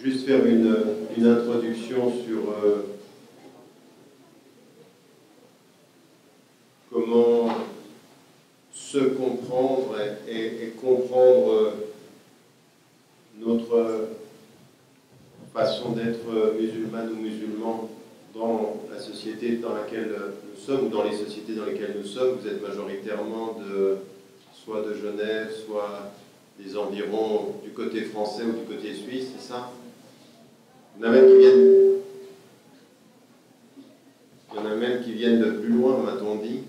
juste faire une introduction sur comment se comprendre et comprendre notre façon d'être musulmane ou musulman dans la société dans laquelle nous sommes, ou dans les sociétés dans lesquelles nous sommes. Vous êtes majoritairement soit de Genève, soit des environs du côté français ou du côté suisse, c'est ça? Il y en a même qui viennent de plus loin, m'a-t-on dit.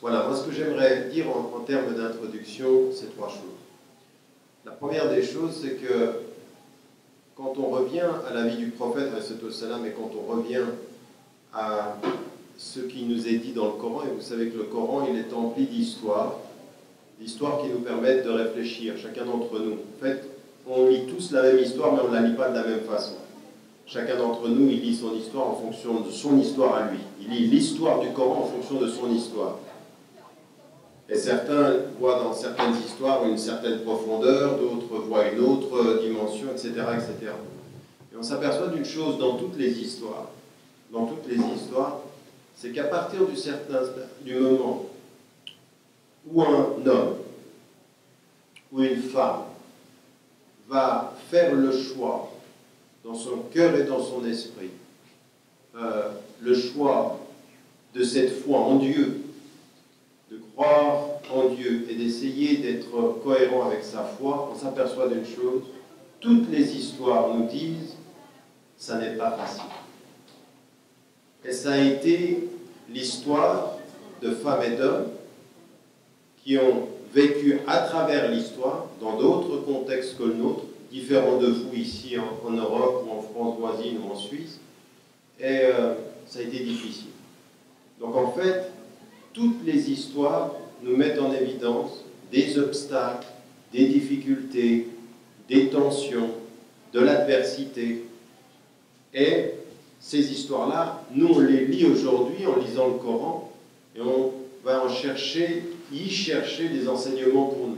Voilà, moi ce que j'aimerais dire en termes d'introduction, c'est trois choses. La première des choses, c'est que quand on revient à la vie du prophète, et quand on revient à ce qui nous est dit dans le Coran, et vous savez que le Coran, il est empli d'histoires qui nous permettent de réfléchir, chacun d'entre nous. En fait, on lit tous la même histoire, mais on ne la lit pas de la même façon. Chacun d'entre nous, il lit son histoire en fonction de son histoire à lui. Il lit l'histoire du Coran en fonction de son histoire. Et certains voient dans certaines histoires une certaine profondeur, d'autres voient une autre dimension, etc., etc. Et on s'aperçoit d'une chose dans toutes les histoires, c'est qu'à partir du moment où un homme ou une femme va faire le choix dans son cœur et dans son esprit, le choix de cette foi en Dieu, de croire en Dieu et d'essayer d'être cohérent avec sa foi, on s'aperçoit d'une chose, toutes les histoires nous disent, ça n'est pas facile. Et ça a été l'histoire de femmes et d'hommes qui ont vécu à travers l'histoire, dans d'autres contextes que le nôtre, différents de vous ici en Europe ou en France voisine ou en Suisse, et ça a été difficile. Donc en fait, toutes les histoires nous mettent en évidence des obstacles, des difficultés, des tensions, de l'adversité. Et ces histoires-là, nous on les lit aujourd'hui en lisant le Coran, et on va y chercher des enseignements pour nous.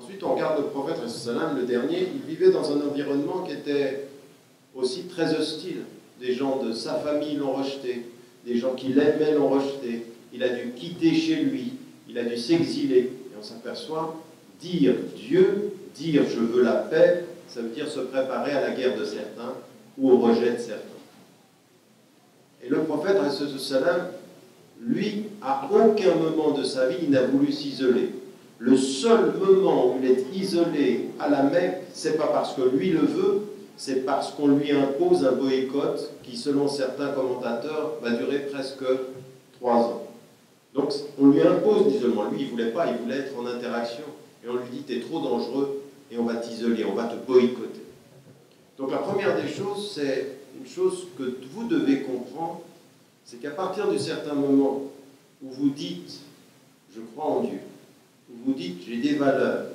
Ensuite, on regarde le prophète, le dernier, il vivait dans un environnement qui était aussi très hostile. Des gens de sa famille l'ont rejeté, des gens qui l'aimaient l'ont rejeté. Il a dû quitter chez lui, il a dû s'exiler. Et on s'aperçoit, dire Dieu, dire je veux la paix, ça veut dire se préparer à la guerre de certains ou au rejet de certains. Et le prophète, lui, à aucun moment de sa vie, il n'a voulu s'isoler. Le seul moment où il est isolé à la Mecque, c'est pas parce que lui le veut, c'est parce qu'on lui impose un boycott qui, selon certains commentateurs, va durer presque 3 ans. Donc, on lui impose l'isolement. Lui, il ne voulait pas, il voulait être en interaction. Et on lui dit, t'es trop dangereux et on va t'isoler, on va te boycotter. Donc, la première des choses, c'est une chose que vous devez comprendre, c'est qu'à partir de certains moments où vous dites, je crois en Dieu, où vous dites, j'ai des valeurs,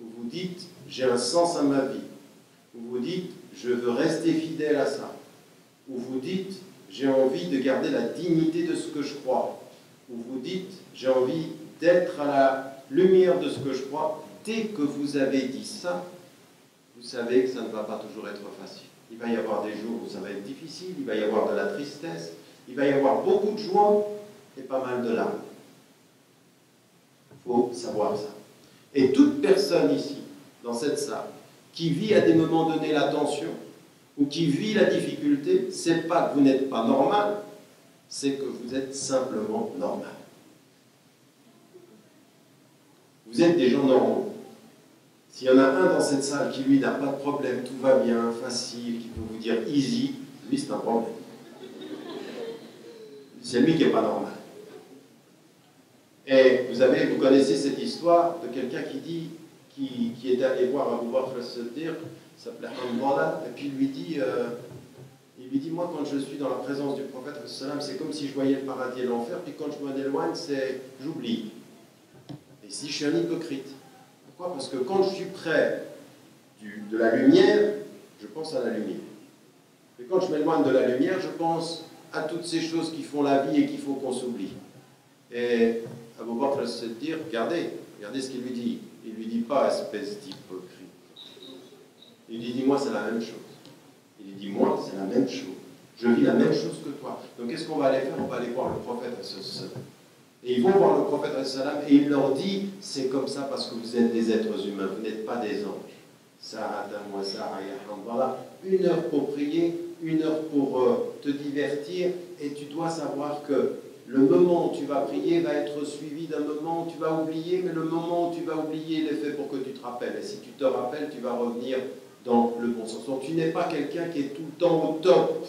où vous dites, j'ai un sens à ma vie, où vous dites, je veux rester fidèle à ça, où vous dites, j'ai envie de garder la dignité de ce que je crois, où vous dites, j'ai envie d'être à la lumière de ce que je crois, dès que vous avez dit ça, vous savez que ça ne va pas toujours être facile. Il va y avoir des jours où ça va être difficile, il va y avoir de la tristesse, il va y avoir beaucoup de joie et pas mal de larmes. Il faut savoir ça. Et toute personne ici, dans cette salle, qui vit à des moments donnés la tension, ou qui vit la difficulté, c'est pas que vous n'êtes pas normal, c'est que vous êtes simplement normal. Vous êtes des gens normaux. S'il y en a un dans cette salle qui, lui, n'a pas de problème, tout va bien, facile, qui peut vous dire easy, lui, c'est un problème. C'est lui qui n'est pas normal. Et vous connaissez cette histoire de quelqu'un qui est allé voir Abu Bakr as-Siddiq, s'appelait Hamdallah, et puis il lui dit, moi, quand je suis dans la présence du prophète, c'est comme si je voyais le paradis et l'enfer, puis quand je m'en éloigne, j'oublie. Et si je suis un hypocrite. Pourquoi? Parce que quand je suis près de la lumière, je pense à la lumière. Et quand je m'éloigne de la lumière, je pense à toutes ces choses qui font la vie et qu'il faut qu'on s'oublie. Et Abu Bakr as-Siddiq, regardez ce qu'il lui dit. Il ne lui dit pas espèce d'hypocrite. Il lui dit, moi, c'est la même chose. Il lui dit, moi, c'est la même chose. Je vis la même chose que toi. Donc, qu'est-ce qu'on va aller faire? On va aller voir le prophète, et ils vont voir le prophète, et il leur dit, c'est comme ça parce que vous êtes des êtres humains, vous n'êtes pas des anges. Voilà, 1 heure pour prier, 1 heure pour te divertir, et tu dois savoir que le moment où tu vas prier va être suivi d'un moment où tu vas oublier, mais le moment où tu vas oublier, il est fait pour que tu te rappelles. Et si tu te rappelles, tu vas revenir dans le bon sens. Donc tu n'es pas quelqu'un qui est tout le temps au top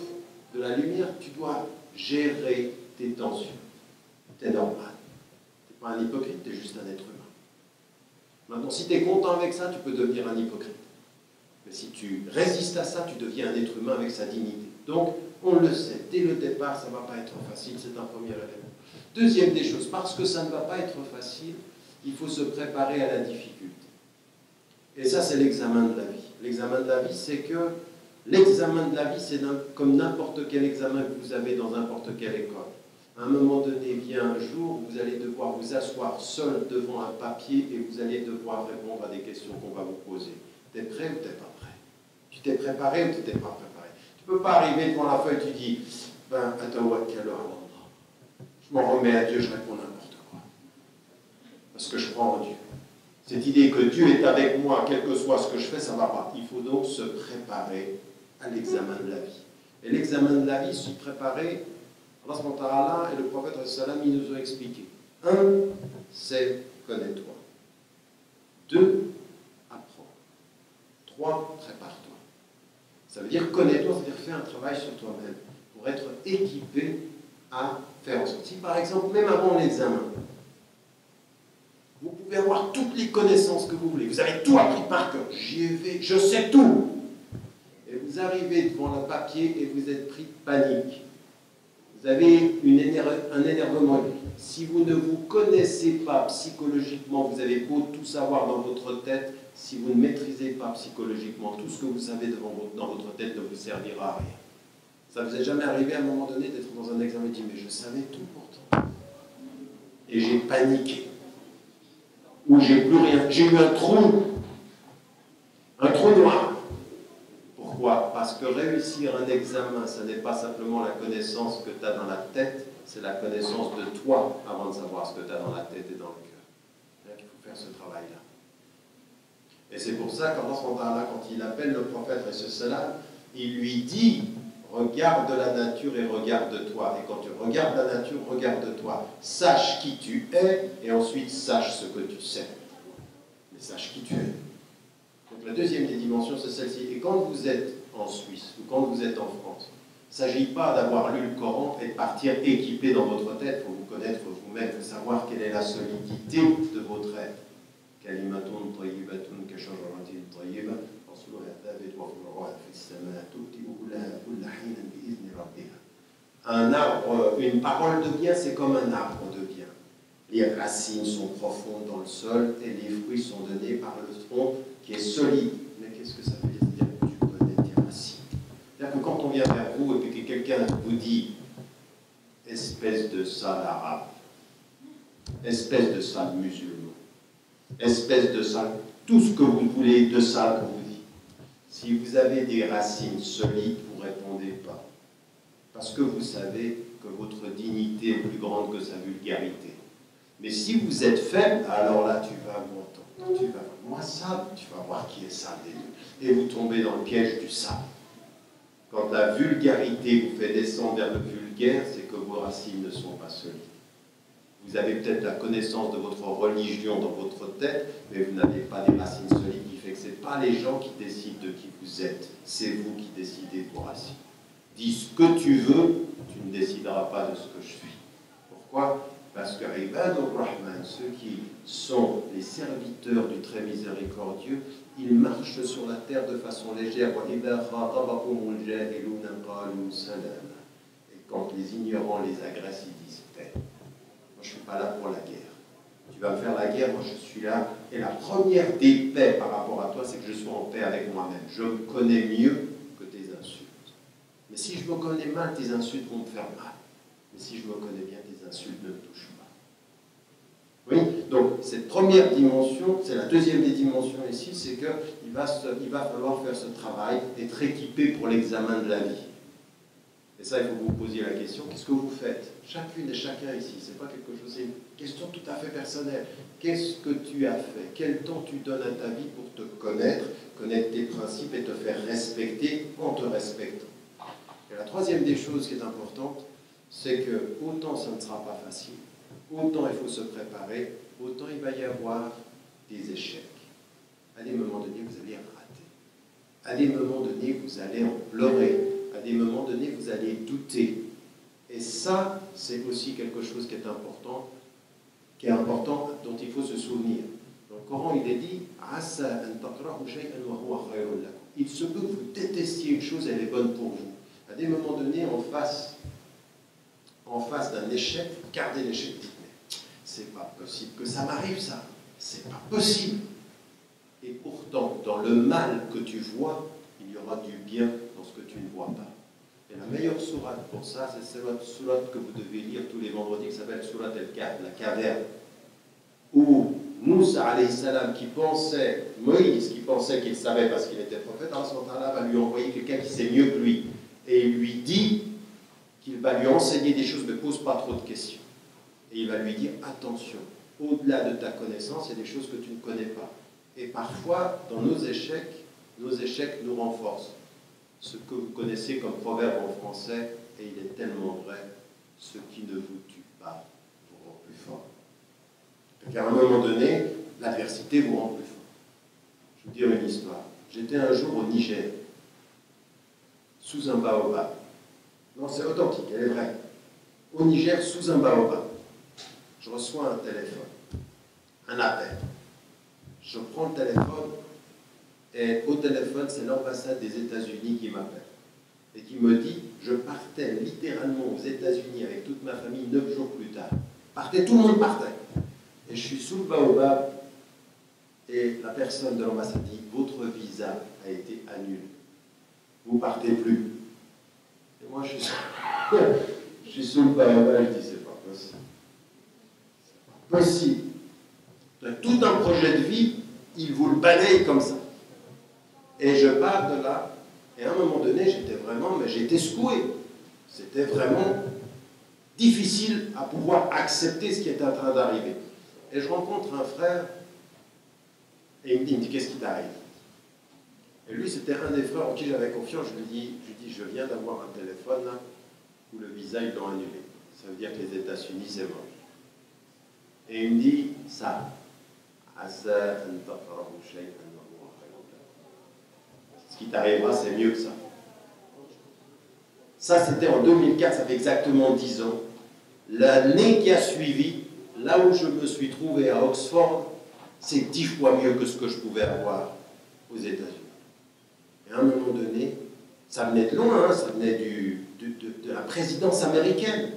de la lumière, tu dois gérer tes tensions. C'est normal. Tu n'es pas un hypocrite, tu es juste un être humain. Maintenant, si tu es content avec ça, tu peux devenir un hypocrite. Mais si tu résistes à ça, tu deviens un être humain avec sa dignité. Donc, on le sait, dès le départ, ça ne va pas être facile, c'est un premier élément. Deuxième des choses, parce que ça ne va pas être facile, il faut se préparer à la difficulté. Et ça, c'est l'examen de la vie. L'examen de la vie, c'est que l'examen de la vie, c'est comme n'importe quel examen que vous avez dans n'importe quelle école. À un moment donné, vient un jour où vous allez devoir vous asseoir seul devant un papier et vous allez devoir répondre à des questions qu'on va vous poser. T'es prêt ou t'es pas prêt? Tu t'es préparé ou tu t'es pas préparé? Tu ne peux pas arriver devant la feuille et tu dis, ben, attends, quelle heure je m'en remets à Dieu, je réponds n'importe quoi. Parce que je crois en Dieu. Cette idée que Dieu est avec moi, quel que soit ce que je fais, ça ne va pas. Il faut donc se préparer à l'examen de la vie. Et l'examen de la vie, se préparer, Allah et le prophète, ils nous ont expliqué. 1, c'est connais-toi. 2, apprends. 3, prépare-toi. Ça veut dire connais-toi, c'est-à-dire fais un travail sur toi-même pour être équipé à faire en sorte. Si par exemple, même avant l'examen, vous pouvez avoir toutes les connaissances que vous voulez, vous avez tout appris par cœur, j'y ai fait, je sais tout. Et vous arrivez devant le papier et vous êtes pris de panique. Vous avez un énervement. Si vous ne vous connaissez pas psychologiquement, vous avez beau tout savoir dans votre tête, si vous ne maîtrisez pas psychologiquement, tout ce que vous savez dans votre tête ne vous servira à rien. Ça vous est jamais arrivé à un moment donné d'être dans un examen et de dire mais je savais tout pourtant. Et j'ai paniqué. Ou j'ai plus rien. J'ai eu un trou noir. Pourquoi? Parce que réussir un examen, ce n'est pas simplement la connaissance que tu as dans la tête, c'est la connaissance de toi avant de savoir ce que tu as dans la tête et dans le cœur. Il faut faire ce travail-là. Et c'est pour ça qu'Allah, quand il appelle le prophète, il lui dit regarde la nature et regarde-toi. Et quand tu regardes la nature, regarde-toi. Sache qui tu es et ensuite sache ce que tu sais. Mais sache qui tu es. Donc la deuxième des dimensions, c'est celle-ci. Et quand vous êtes en Suisse ou quand vous êtes en France, il ne s'agit pas d'avoir lu le Coran et de partir équipé dans votre tête. Il faut vous connaître vous-même, il faut savoir quelle est la solidité de votre être. Kalimatun tayyibatun kashajaratin tayyiba asluha thabit wa furuha fis samaa tu'ti ukulaha kulla hinan bi'izni rabbiha. Un arbre, une parole de bien, c'est comme un arbre de bien. Les racines sont profondes dans le sol et les fruits sont donnés par le tronc qui est solide. Mais qu'est-ce que ça veut dire? C'est-à-dire que tu connais tes racines. C'est-à-dire que quand on vient vers vous et que quelqu'un vous dit espèce de sale arabe, espèce de sale musulman, espèce de sale, tout ce que vous voulez de sale qu'on vous dit. Si vous avez des racines solides, vous ne répondez pas. Parce que vous savez que votre dignité est plus grande que sa vulgarité. Mais si vous êtes faible, alors là, tu vas m'entendre. Tu vas moi sale, tu vas voir qui est sale des deux. Et vous tombez dans le piège du sale. Quand la vulgarité vous fait descendre vers le vulgaire, c'est que vos racines ne sont pas solides. Vous avez peut-être la connaissance de votre religion dans votre tête, mais vous n'avez pas des racines solides qui fait que ce n'est pas les gens qui décident de qui vous êtes, c'est vous qui décidez de vos racines. Dis ce que tu veux, tu ne décideras pas de ce que je suis. Pourquoi? Parce que Ibadur Rahman, ceux qui sont les serviteurs du très miséricordieux, ils marchent sur la terre de façon légère. Et quand les ignorants les agressent, ils disent paix. Moi, je ne suis pas là pour la guerre. Tu vas me faire la guerre, moi je suis là. Et la première des paix par rapport à toi, c'est que je sois en paix avec moi-même. Je me connais mieux que tes insultes. Mais si je me connais mal, tes insultes vont me faire mal. Mais si je me connais bien, tes insultes ne me touchent pas. Oui, Donc, cette première dimension, c'est la deuxième des dimensions ici, c'est qu'il va falloir faire ce travail, être équipé pour l'examen de la vie. Et ça, il faut vous poser la question, qu'est-ce que vous faites? Chacune et chacun ici, c'est pas quelque chose, c'est une question tout à fait personnelle. Qu'est-ce que tu as fait? Quel temps tu donnes à ta vie pour te connaître tes principes et te faire respecter en te respectant? Et la troisième des choses qui est importante, c'est que autant ça ne sera pas facile, autant il faut se préparer, autant il va y avoir des échecs. À des moments donnés, vous allez rater. À des moments donnés, vous allez en pleurer. À des moments donnés, vous allez douter. Et ça, c'est aussi quelque chose qui est important, dont il faut se souvenir. Dans le Coran, il est dit il se peut que vous détestiez une chose, elle est bonne pour vous. À des moments donnés, en face d'un échec, vous regardez l'échec, vous dites mais c'est pas possible que ça m'arrive ça, c'est pas possible. Et pourtant, dans le mal que tu vois, il y aura du bien dans ce que tu ne vois pas. Et la meilleure sourate pour ça, c'est cette sourate que vous devez lire tous les vendredis, qui s'appelle Sourate El-Kahf, la caverne, où Moussa alayhi salam, Moïse qui pensait qu'il savait parce qu'il était prophète, Allah va lui envoyer quelqu'un qui sait mieux que lui. Et il lui dit qu'il va lui enseigner des choses, ne pose pas trop de questions. Et il va lui dire, attention, au-delà de ta connaissance, il y a des choses que tu ne connais pas. Et parfois, dans nos échecs nous renforcent. Ce que vous connaissez comme proverbe en français, et il est tellement vrai, ce qui ne vous tue pas vous rend plus fort. Car à un moment donné, l'adversité vous rend plus fort. Je vais vous dire une histoire. J'étais un jour au Niger, sous un baobab. Non, c'est authentique, elle est vraie. Au Niger, sous un baobab. Je reçois un téléphone, un appel. Je prends le téléphone, et au téléphone, c'est l'ambassade des États-Unis qui m'appelle. Et qui me dit, je partais littéralement aux États-Unis avec toute ma famille 9 jours plus tard. Tout le monde partait. Et je suis sous le baobab, et la personne de l'ambassade dit, votre visa a été annulé. Vous ne partez plus. Et moi, je suis sous le baobab, je dis, c'est pas possible. C'est pas possible. Tout un projet de vie, il vous le balaye comme ça. Et je pars de là, et à un moment donné, j'étais secoué. C'était vraiment difficile à pouvoir accepter ce qui était en train d'arriver. Et je rencontre un frère, et il me dit, qu'est-ce qui t'arrive? Et lui, c'était un des frères en qui j'avais confiance. Je lui dis, je viens d'avoir un téléphone là, où le visa, ils l'ont annulé. Ça veut dire que les États-Unis, c'est mort. Et il me dit, ça, ce qui t'arrivera, c'est mieux que ça. Ça, c'était en 2004, ça fait exactement 10 ans. L'année qui a suivi, là où je me suis trouvé à Oxford, c'est 10 fois mieux que ce que je pouvais avoir aux États-Unis. Et à un moment donné, ça venait de loin, hein, ça venait de la présidence américaine,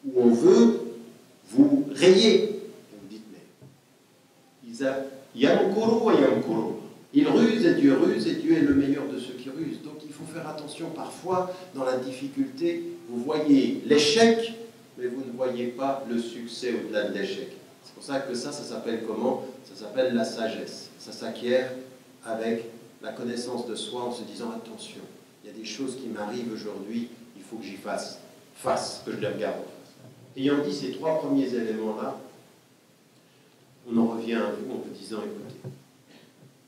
où on veut vous rayer. Et vous dites, mais Yamkuru wa Yamkuru. Il ruse et Dieu est le meilleur de ceux qui rusent. Donc il faut faire attention parfois, dans la difficulté, vous voyez l'échec, mais vous ne voyez pas le succès au-delà de l'échec. C'est pour ça que ça s'appelle comment? Ça s'appelle la sagesse. Ça s'acquiert avec la connaissance de soi en se disant attention, il y a des choses qui m'arrivent aujourd'hui, il faut que j'y fasse face, que je les regarde en face. Ayant dit ces 3 premiers éléments-là, on en revient à vous en vous disant écoutez,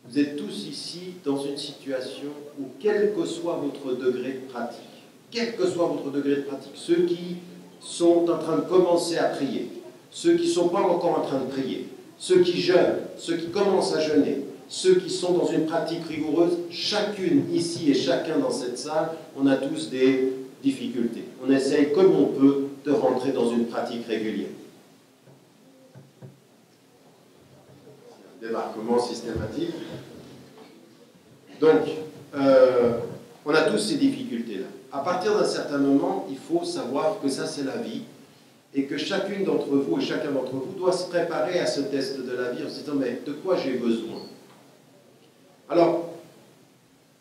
vous êtes tous ici dans une situation où quel que soit votre degré de pratique, ceux qui sont en train de commencer à prier, ceux qui ne sont pas encore en train de prier, ceux qui jeûnent, ceux qui commencent à jeûner, ceux qui sont dans une pratique rigoureuse, chacune ici et chacun dans cette salle, on a tous des difficultés. On essaye comme on peut de rentrer dans une pratique régulière. Débarquement systématique. Donc, on a tous ces difficultés-là. À partir d'un certain moment, il faut savoir que ça, c'est la vie, et que chacune d'entre vous et chacun d'entre vous doit se préparer à ce test de la vie en se disant, mais de quoi j'ai besoin? Alors,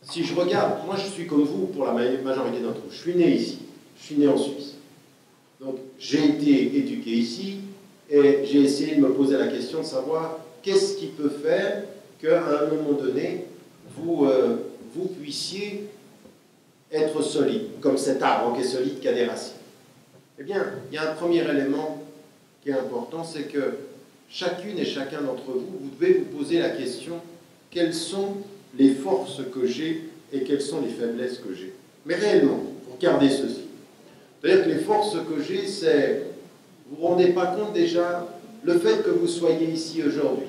si je regarde, moi je suis comme vous pour la majorité d'entre vous. Je suis né ici, je suis né en Suisse. Donc, j'ai été éduqué ici, Et j'ai essayé de me poser la question de savoir qu'est-ce qui peut faire qu'à un moment donné, vous puissiez être solide, comme cet arbre qui est solide, qui a des racines. Eh bien, il y a un premier élément qui est important, c'est que chacune et chacun d'entre vous, vous devez vous poser la question, quelles sont les forces que j'ai et quelles sont les faiblesses que j'ai. Mais réellement, regardez ceci. C'est-à-dire que les forces que j'ai, c'est, vous ne vous rendez pas compte déjà, le fait que vous soyez ici aujourd'hui,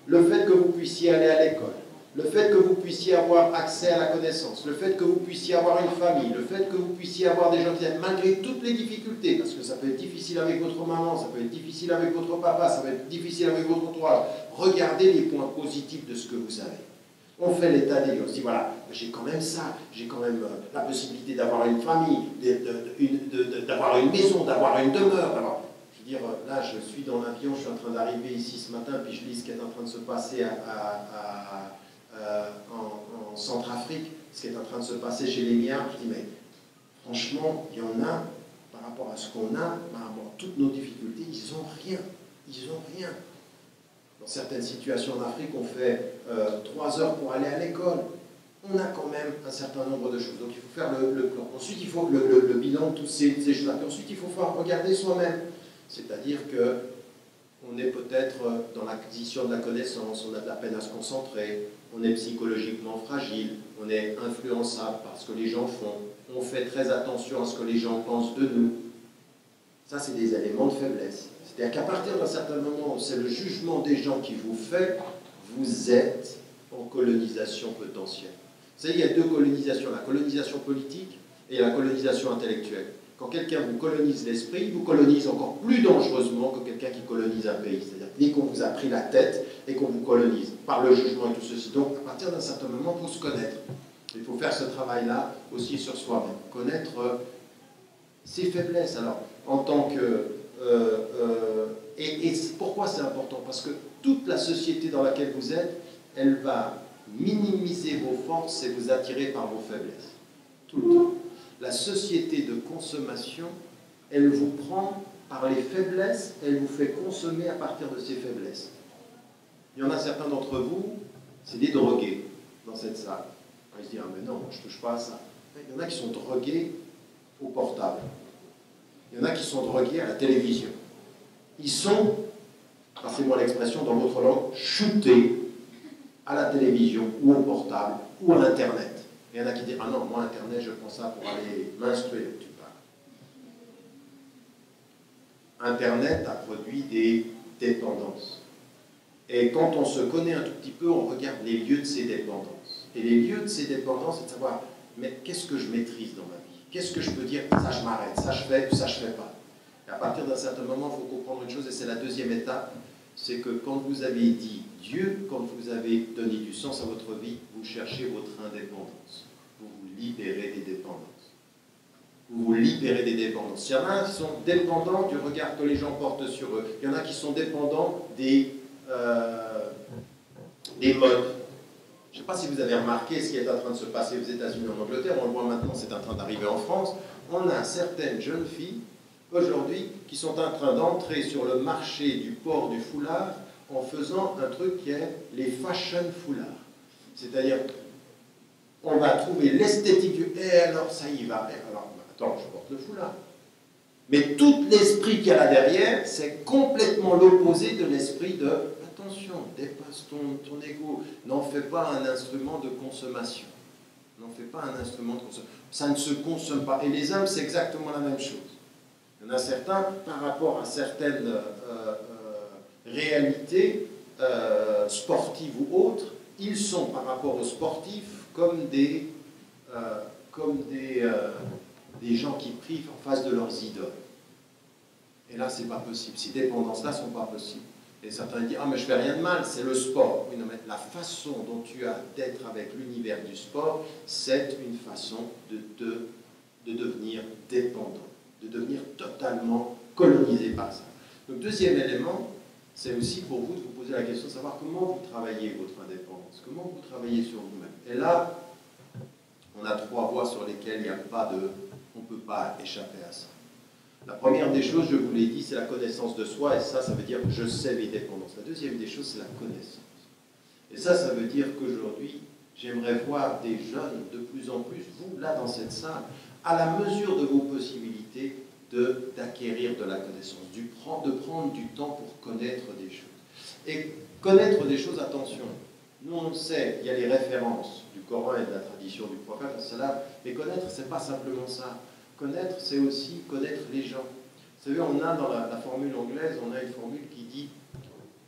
le fait que vous puissiez aller à l'école, le fait que vous puissiez avoir accès à la connaissance, le fait que vous puissiez avoir une famille, le fait que vous puissiez avoir des gens qui aiment, malgré toutes les difficultés, parce que ça peut être difficile avec votre maman, ça peut être difficile avec votre papa, ça peut être difficile avec votre entourage, regardez les points positifs de ce que vous avez. On fait l'état des lieux, on se dit voilà, j'ai quand même ça, j'ai quand même la possibilité d'avoir une famille, d'avoir une maison, d'avoir une demeure. Alors, je veux dire, là, je suis dans l'avion, je suis en train d'arriver ici ce matin, puis je lis ce qui est en train de se passer en Centrafrique, ce qui est en train de se passer chez les Miens. Je dis, mais franchement, il y en a, par rapport à ce qu'on a, par rapport à toutes nos difficultés, ils n'ont rien. Ils n'ont rien. Dans certaines situations en Afrique, on fait 3 heures pour aller à l'école. On a quand même un certain nombre de choses. Donc il faut faire le plan. Ensuite, il faut le bilan de toutes ces choses-là. Ensuite, il faut regarder soi-même. C'est-à-dire qu'on est peut-être dans l'acquisition de la connaissance, on a de la peine à se concentrer, on est psychologiquement fragile, on est influençable par ce que les gens font, on fait très attention à ce que les gens pensent de nous. Ça, c'est des éléments de faiblesse. C'est-à-dire qu'à partir d'un certain moment où c'est le jugement des gens qui vous fait, vous êtes en colonisation potentielle. Vous savez, il y a 2 colonisations, la colonisation politique et la colonisation intellectuelle. Quand quelqu'un vous colonise l'esprit, il vous colonise encore plus dangereusement que quelqu'un qui colonise un pays. C'est-à-dire dès qu'on vous a pris la tête et qu'on vous colonise par le jugement et tout ceci. Donc, à partir d'un certain moment, il faut se connaître. Il faut faire ce travail-là aussi sur soi-même. Connaître ses faiblesses. Alors, en tant que... et pourquoi c'est important? Parce que toute la société dans laquelle vous êtes, elle va minimiser vos forces et vous attirer par vos faiblesses. Tout le temps. La société de consommation, elle vous prend par les faiblesses, elle vous fait consommer à partir de ces faiblesses. Il y en a certains d'entre vous, c'est des drogués dans cette salle. Ils se disent, ah mais non, je ne touche pas à ça. Il y en a qui sont drogués au portable. Il y en a qui sont drogués à la télévision. Ils sont, passez-moi l'expression dans votre langue, shootés à la télévision ou au portable ou à l'Internet. Il y en a qui disent, ah non, moi Internet, je prends ça pour aller m'instruire. Tu parles. Internet a produit des dépendances. Et quand on se connaît un tout petit peu, on regarde les lieux de ces dépendances. Et les lieux de ces dépendances, c'est de savoir, mais qu'est-ce que je maîtrise dans ma vie? Qu'est-ce que je peux dire? Ça, je m'arrête, ça, je fais, ou ça, je ne fais pas. Et à partir d'un certain moment, il faut comprendre une chose, et c'est la deuxième étape, c'est que quand vous avez dit Dieu, quand vous avez donné du sens à votre vie, vous cherchez votre indépendance. Vous vous libérez des dépendances. Vous vous libérez des dépendances. Il y en a qui sont dépendants du regard que les gens portent sur eux. Il y en a qui sont dépendants des modes. Je ne sais pas si vous avez remarqué ce qui est en train de se passer aux États-Unis, en Angleterre, on le voit maintenant, c'est en train d'arriver en France. On a certaines jeunes filles, aujourd'hui, qui sont en train d'entrer sur le marché du port du foulard en faisant un truc qui est les fashion foulards. C'est-à-dire, on va trouver l'esthétique du... Et alors, ça y va. Et alors, attends, je porte le foulard. Mais tout l'esprit qu'il y a là derrière, c'est complètement l'opposé de l'esprit de attention, dépasse ton ego, n'en fais pas un instrument de consommation. N'en fais pas un instrument de consommation. Ça ne se consomme pas. Et les hommes, c'est exactement la même chose. Il y en a certains, par rapport à certaines réalités sportives ou autres, ils sont, par rapport aux sportifs, comme des gens qui prient en face de leurs idoles. Et là, c'est pas possible. Ces dépendances-là ne sont pas possibles. Et certains disent, ah mais je fais rien de mal, c'est le sport. Oui, non, mais la façon dont tu as d'être avec l'univers du sport, c'est une façon de devenir dépendant, de devenir totalement colonisé par ça. Donc, deuxième élément, c'est aussi pour vous de vous poser la question de savoir comment vous travaillez votre indépendance, comment vous travaillez sur vous-même. Et là, on a 3 voies sur lesquelles il n'y a pas de... on ne peut pas échapper à ça. La première des choses, je vous l'ai dit, c'est la connaissance de soi, et ça veut dire je sais mes dépendances. La deuxième des choses, c'est la connaissance. Et ça veut dire qu'aujourd'hui, j'aimerais voir des jeunes de plus en plus, vous, là, dans cette salle, à la mesure de vos possibilités, d'acquérir de la connaissance, de prendre du temps pour connaître des choses. Et connaître des choses, attention, nous on sait, il y a les références du Coran et de la tradition du prophète, mais connaître, c'est pas simplement ça. Connaître, c'est aussi connaître les gens. Vous savez, on a dans la formule anglaise, on a une formule qui dit,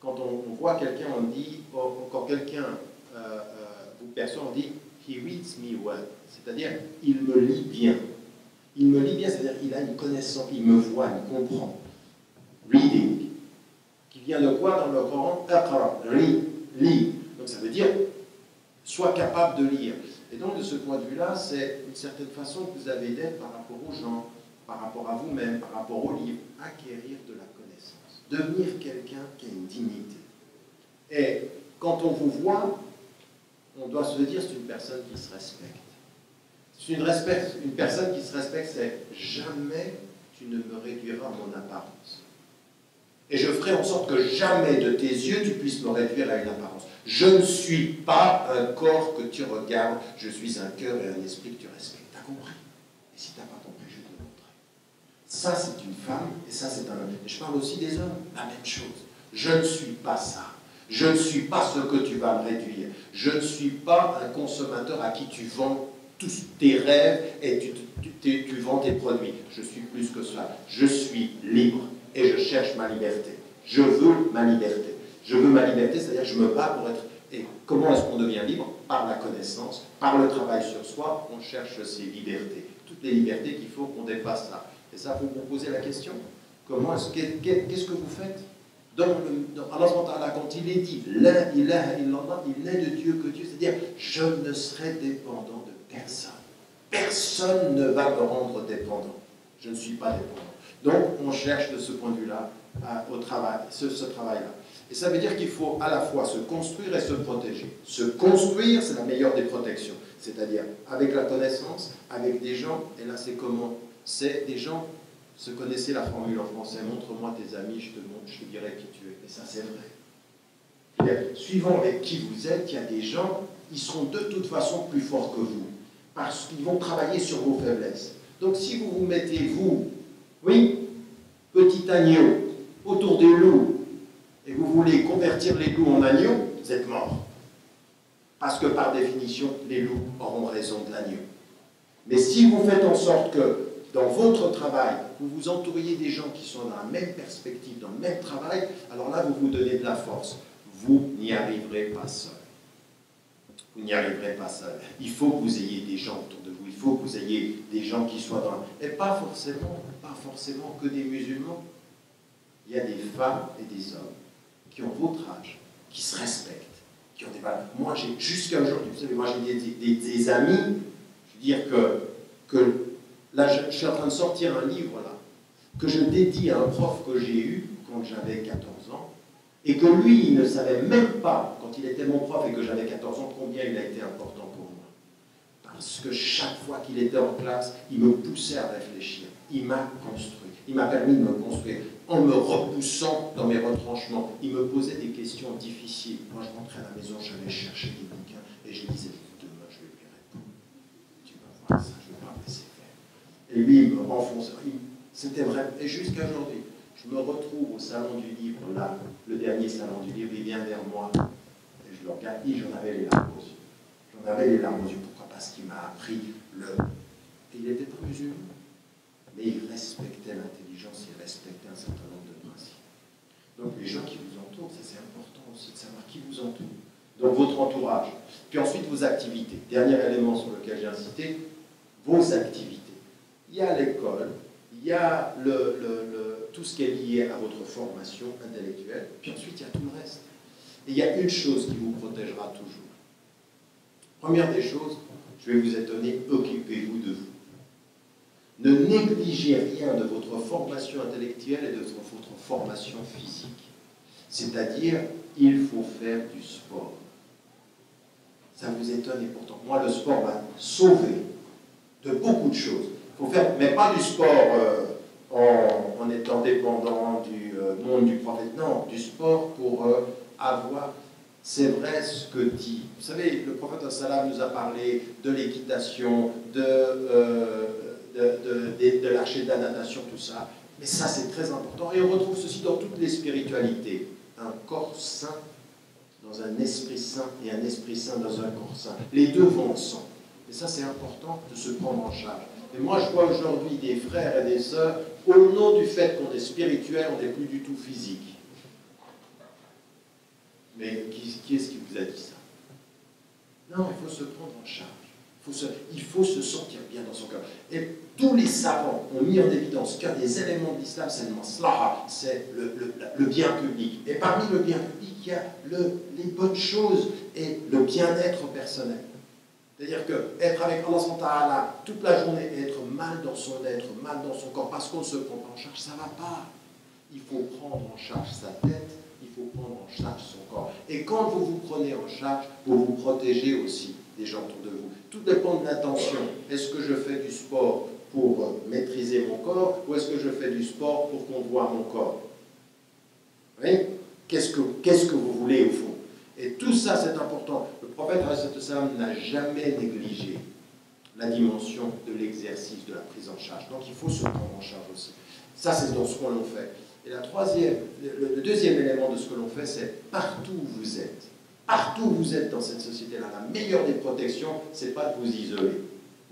quand on voit quelqu'un, on dit, quand quelqu'un vous perçoit, on dit « he reads me well », c'est-à-dire « il me lit bien ». Il me lit bien, c'est-à-dire qu'il a une connaissance, il me voit, il comprend. Reading, qui vient de quoi dans le Coran? Aqra, lis. Donc ça veut dire, sois capable de lire. Et donc de ce point de vue-là, c'est une certaine façon que vous avez d'être par rapport aux gens, par rapport à vous-même, par rapport aux livres, acquérir de la connaissance, devenir quelqu'un qui a une dignité. Et quand on vous voit, on doit se dire c'est une personne qui se respecte. Une personne qui se respecte, c'est jamais tu ne me réduiras mon apparence. Et je ferai en sorte que jamais de tes yeux tu puisses me réduire à une apparence. Je ne suis pas un corps que tu regardes, je suis un cœur et un esprit que tu respectes. T'as compris? Et si tu n'as pas compris, je vais te le montrer. Ça, c'est une femme et ça, c'est un homme. Et je parle aussi des hommes, la même chose. Je ne suis pas ça. Je ne suis pas ce que tu vas me réduire. Je ne suis pas un consommateur à qui tu vends tous tes rêves et tu vends tes produits. Je suis plus que ça. Je suis libre et je cherche ma liberté. Je veux ma liberté. Je veux ma liberté, c'est-à-dire que je me bats pour être... Et comment est-ce qu'on devient libre? Par la connaissance, par le travail sur soi, on cherche ces libertés. Toutes les libertés qu'il faut qu'on dépasse là. Et ça, vous vous posez la question. Qu'est-ce que vous faites? Allah, quand il est dit La ilaha illallah, il n'est de Dieu que Dieu, c'est-à-dire je ne serai dépendant de personne. Personne ne va me rendre dépendant. Je ne suis pas dépendant. Donc on cherche de ce point de vue-là au travail, ce travail-là. Et ça veut dire qu'il faut à la fois se construire et se protéger. Se construire, c'est la meilleure des protections. C'est-à-dire avec la connaissance, avec des gens, et là c'est comment? C'est des gens. Se connaissez la formule en français, montre-moi tes amis, je te dirai qui tu es. Et ça, c'est vrai. Suivant avec qui vous êtes, il y a des gens, ils seront de toute façon plus forts que vous, parce qu'ils vont travailler sur vos faiblesses. Donc, si vous vous mettez, vous, oui, petit agneau, autour des loups, et vous voulez convertir les loups en agneaux, vous êtes mort. Parce que, par définition, les loups auront raison de l'agneau. Mais si vous faites en sorte que, dans votre travail, vous vous entouriez des gens qui sont dans la même perspective, dans le même travail, alors là, vous vous donnez de la force. Vous n'y arriverez pas seul. Vous n'y arriverez pas seul. Il faut que vous ayez des gens autour de vous. Il faut que vous ayez des gens qui soient dans... Et pas forcément que des musulmans. Il y a des femmes et des hommes qui ont votre âge, qui se respectent, qui ont des valeurs. Moi, jusqu'à aujourd'hui, vous savez, moi j'ai des amis, je veux dire que là, je suis en train de sortir un livre, là, que je dédie à un prof que j'ai eu quand j'avais 14 ans, et que lui, il ne savait même pas, quand il était mon prof et que j'avais 14 ans, combien il a été important pour moi. Parce que chaque fois qu'il était en classe, il me poussait à réfléchir. Il m'a construit. Il m'a permis de me construire. En me repoussant dans mes retranchements, il me posait des questions difficiles. Moi, je rentrais à la maison, j'allais chercher des bouquins, et je disais, demain, je vais lui répondre. Tu vas voir ça, je ne vais pas me laisser faire. Et lui, il me renfonçait. C'était vrai. Et jusqu'à aujourd'hui, je me retrouve au salon du livre, là, le dernier salon du livre, il vient vers moi, et je le regarde, et j'en avais les larmes aux yeux. J'en avais les larmes aux yeux. Pourquoi? Parce qu'il m'a appris Et il n'était pas musulman, mais il respectait l'intelligence, il respectait un certain nombre de principes. Donc les gens qui vous entourent, ça c'est important aussi de savoir qui vous entoure. Donc votre entourage. Puis ensuite vos activités. Dernier élément sur lequel j'ai insisté, vos activités. Il y a l'école, il y a tout ce qui est lié à votre formation intellectuelle, puis ensuite il y a tout le reste. Et il y a une chose qui vous protégera toujours. Première des choses, je vais vous étonner, occupez-vous de vous. Ne négligez rien de votre formation intellectuelle et de votre formation physique. C'est-à-dire, il faut faire du sport. Ça vous étonne et pourtant, moi le sport m'a sauvé de beaucoup de choses. Il faut faire, mais pas du sport en étant dépendant du monde du prophète. Non, du sport pour avoir, c'est vrai ce que dit. Vous savez, le prophète sallam nous a parlé de l'équitation, de l'archer de la natation, tout ça. Mais ça, c'est très important. Et on retrouve ceci dans toutes les spiritualités. Un corps sain dans un esprit saint et un esprit saint dans un corps saint. Les deux vont ensemble. Et ça, c'est important de se prendre en charge. Et moi, je vois aujourd'hui des frères et des sœurs, au nom du fait qu'on est spirituel, on n'est plus du tout physique. Mais qui est-ce qui vous a dit ça? Non, il faut se prendre en charge. Il faut se sentir bien dans son cœur. Et tous les savants ont mis en évidence qu'un des éléments de l'islam, c'est le maslaha, c'est le bien public. Et parmi le bien public, il y a les bonnes choses et le bien-être personnel. C'est-à-dire qu'être avec Allah subhanahu wa ta'ala toute la journée et être mal dans son être, mal dans son corps, parce qu'on ne se prend pas en charge, ça ne va pas. Il faut prendre en charge sa tête, il faut prendre en charge son corps. Et quand vous vous prenez en charge, vous vous protégez aussi des gens autour de vous. Tout dépend de l'intention. Est-ce que je fais du sport pour maîtriser mon corps ou est-ce que je fais du sport pour qu'on voit mon corps? Oui? Qu'est-ce que vous voulez au fond? Et tout ça, c'est important. Le prophète n'a jamais négligé la dimension de l'exercice, de la prise en charge. Donc il faut se prendre en charge aussi. Ça, c'est dans ce qu'on l'on fait. Et le deuxième élément de ce que l'on fait, c'est partout où vous êtes. Partout où vous êtes dans cette société-là, la meilleure des protections, ce n'est pas de vous isoler.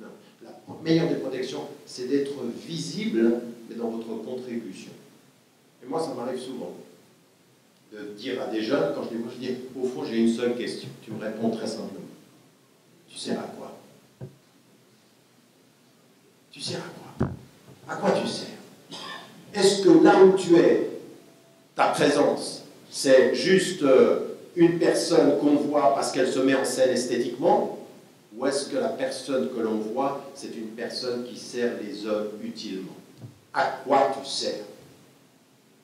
Non. La meilleure des protections, c'est d'être visible, mais dans votre contribution. Et moi, ça m'arrive souvent de dire à des jeunes, quand je dis, au fond, j'ai une seule question. Tu me réponds très simplement. Tu sers à quoi? Tu sers à quoi? À quoi tu sers? Est-ce que là où tu es, ta présence, c'est juste une personne qu'on voit parce qu'elle se met en scène esthétiquement, ou est-ce que la personne que l'on voit, c'est une personne qui sert les hommes utilement? À quoi tu sers?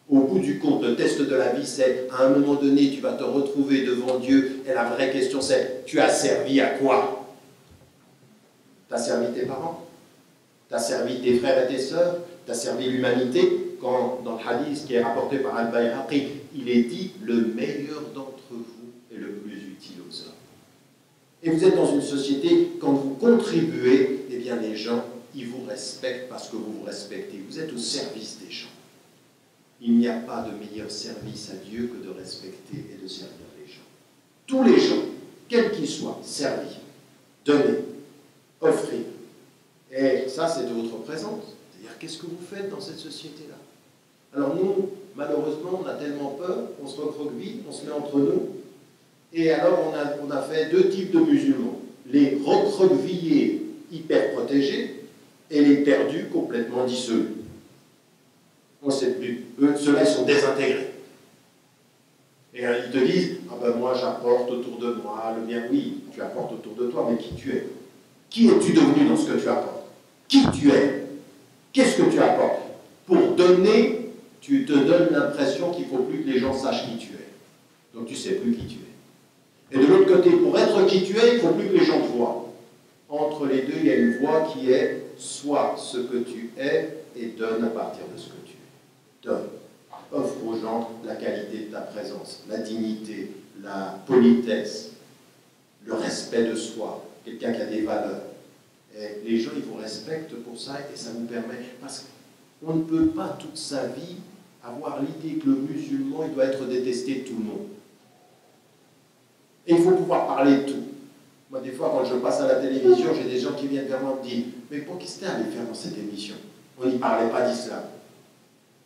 Au bout du compte, le test de la vie, c'est à un moment donné, tu vas te retrouver devant Dieu, et la vraie question c'est, tu as servi à quoi? Tu as servi tes parents? Tu as servi tes frères et tes sœurs? Tu as servi l'humanité? Quand, dans le hadith qui est rapporté par Al-Bayhaqi, il est dit « le meilleur d'entre vous est le plus utile aux hommes ». Et vous êtes dans une société, quand vous contribuez, eh bien les gens, ils vous respectent parce que vous vous respectez. Vous êtes au service des gens. Il n'y a pas de meilleur service à Dieu que de respecter et de servir les gens. Tous les gens, quels qu'ils soient, servir, donner, offrir. Et ça, c'est de votre présence. C'est-à-dire, qu'est-ce que vous faites dans cette société-là? Alors nous, malheureusement, on a tellement peur, on se recroqueville, on se met entre nous, et alors on a fait deux types de musulmans. Les recroquevillés hyper protégés et les perdus complètement dissolus. On ne sait plus. Eux, ceux-là, ils sont désintégrés. Et ils te disent, ah ben moi j'apporte autour de moi le bien. Oui, tu apportes autour de toi, mais qui tu es? Qui es-tu devenu dans ce que tu apportes? Qui tu es? Qu'est-ce que tu apportes? Pour donner, tu te donnes l'impression qu'il ne faut plus que les gens sachent qui tu es. Donc tu ne sais plus qui tu es. Et de l'autre côté, pour être qui tu es, il ne faut plus que les gens te voient. Entre les deux, il y a une voie qui est sois ce que tu es et donne à partir de ce que tu es. Donne. Offre aux gens la qualité de ta présence, la dignité, la politesse, le respect de soi, quelqu'un qui a des valeurs. Et les gens, ils vous respectent pour ça et ça nous permet... Parce qu'on ne peut pas toute sa vie avoir l'idée que le musulman, il doit être détesté de tout le monde. Et il faut pouvoir parler de tout. Moi, des fois, quand je passe à la télévision, j'ai des gens qui viennent vers moi et me disent « Mais pour qu'est-ce que tu allé faire dans cette émission? On n'y parlait pas d'islam. »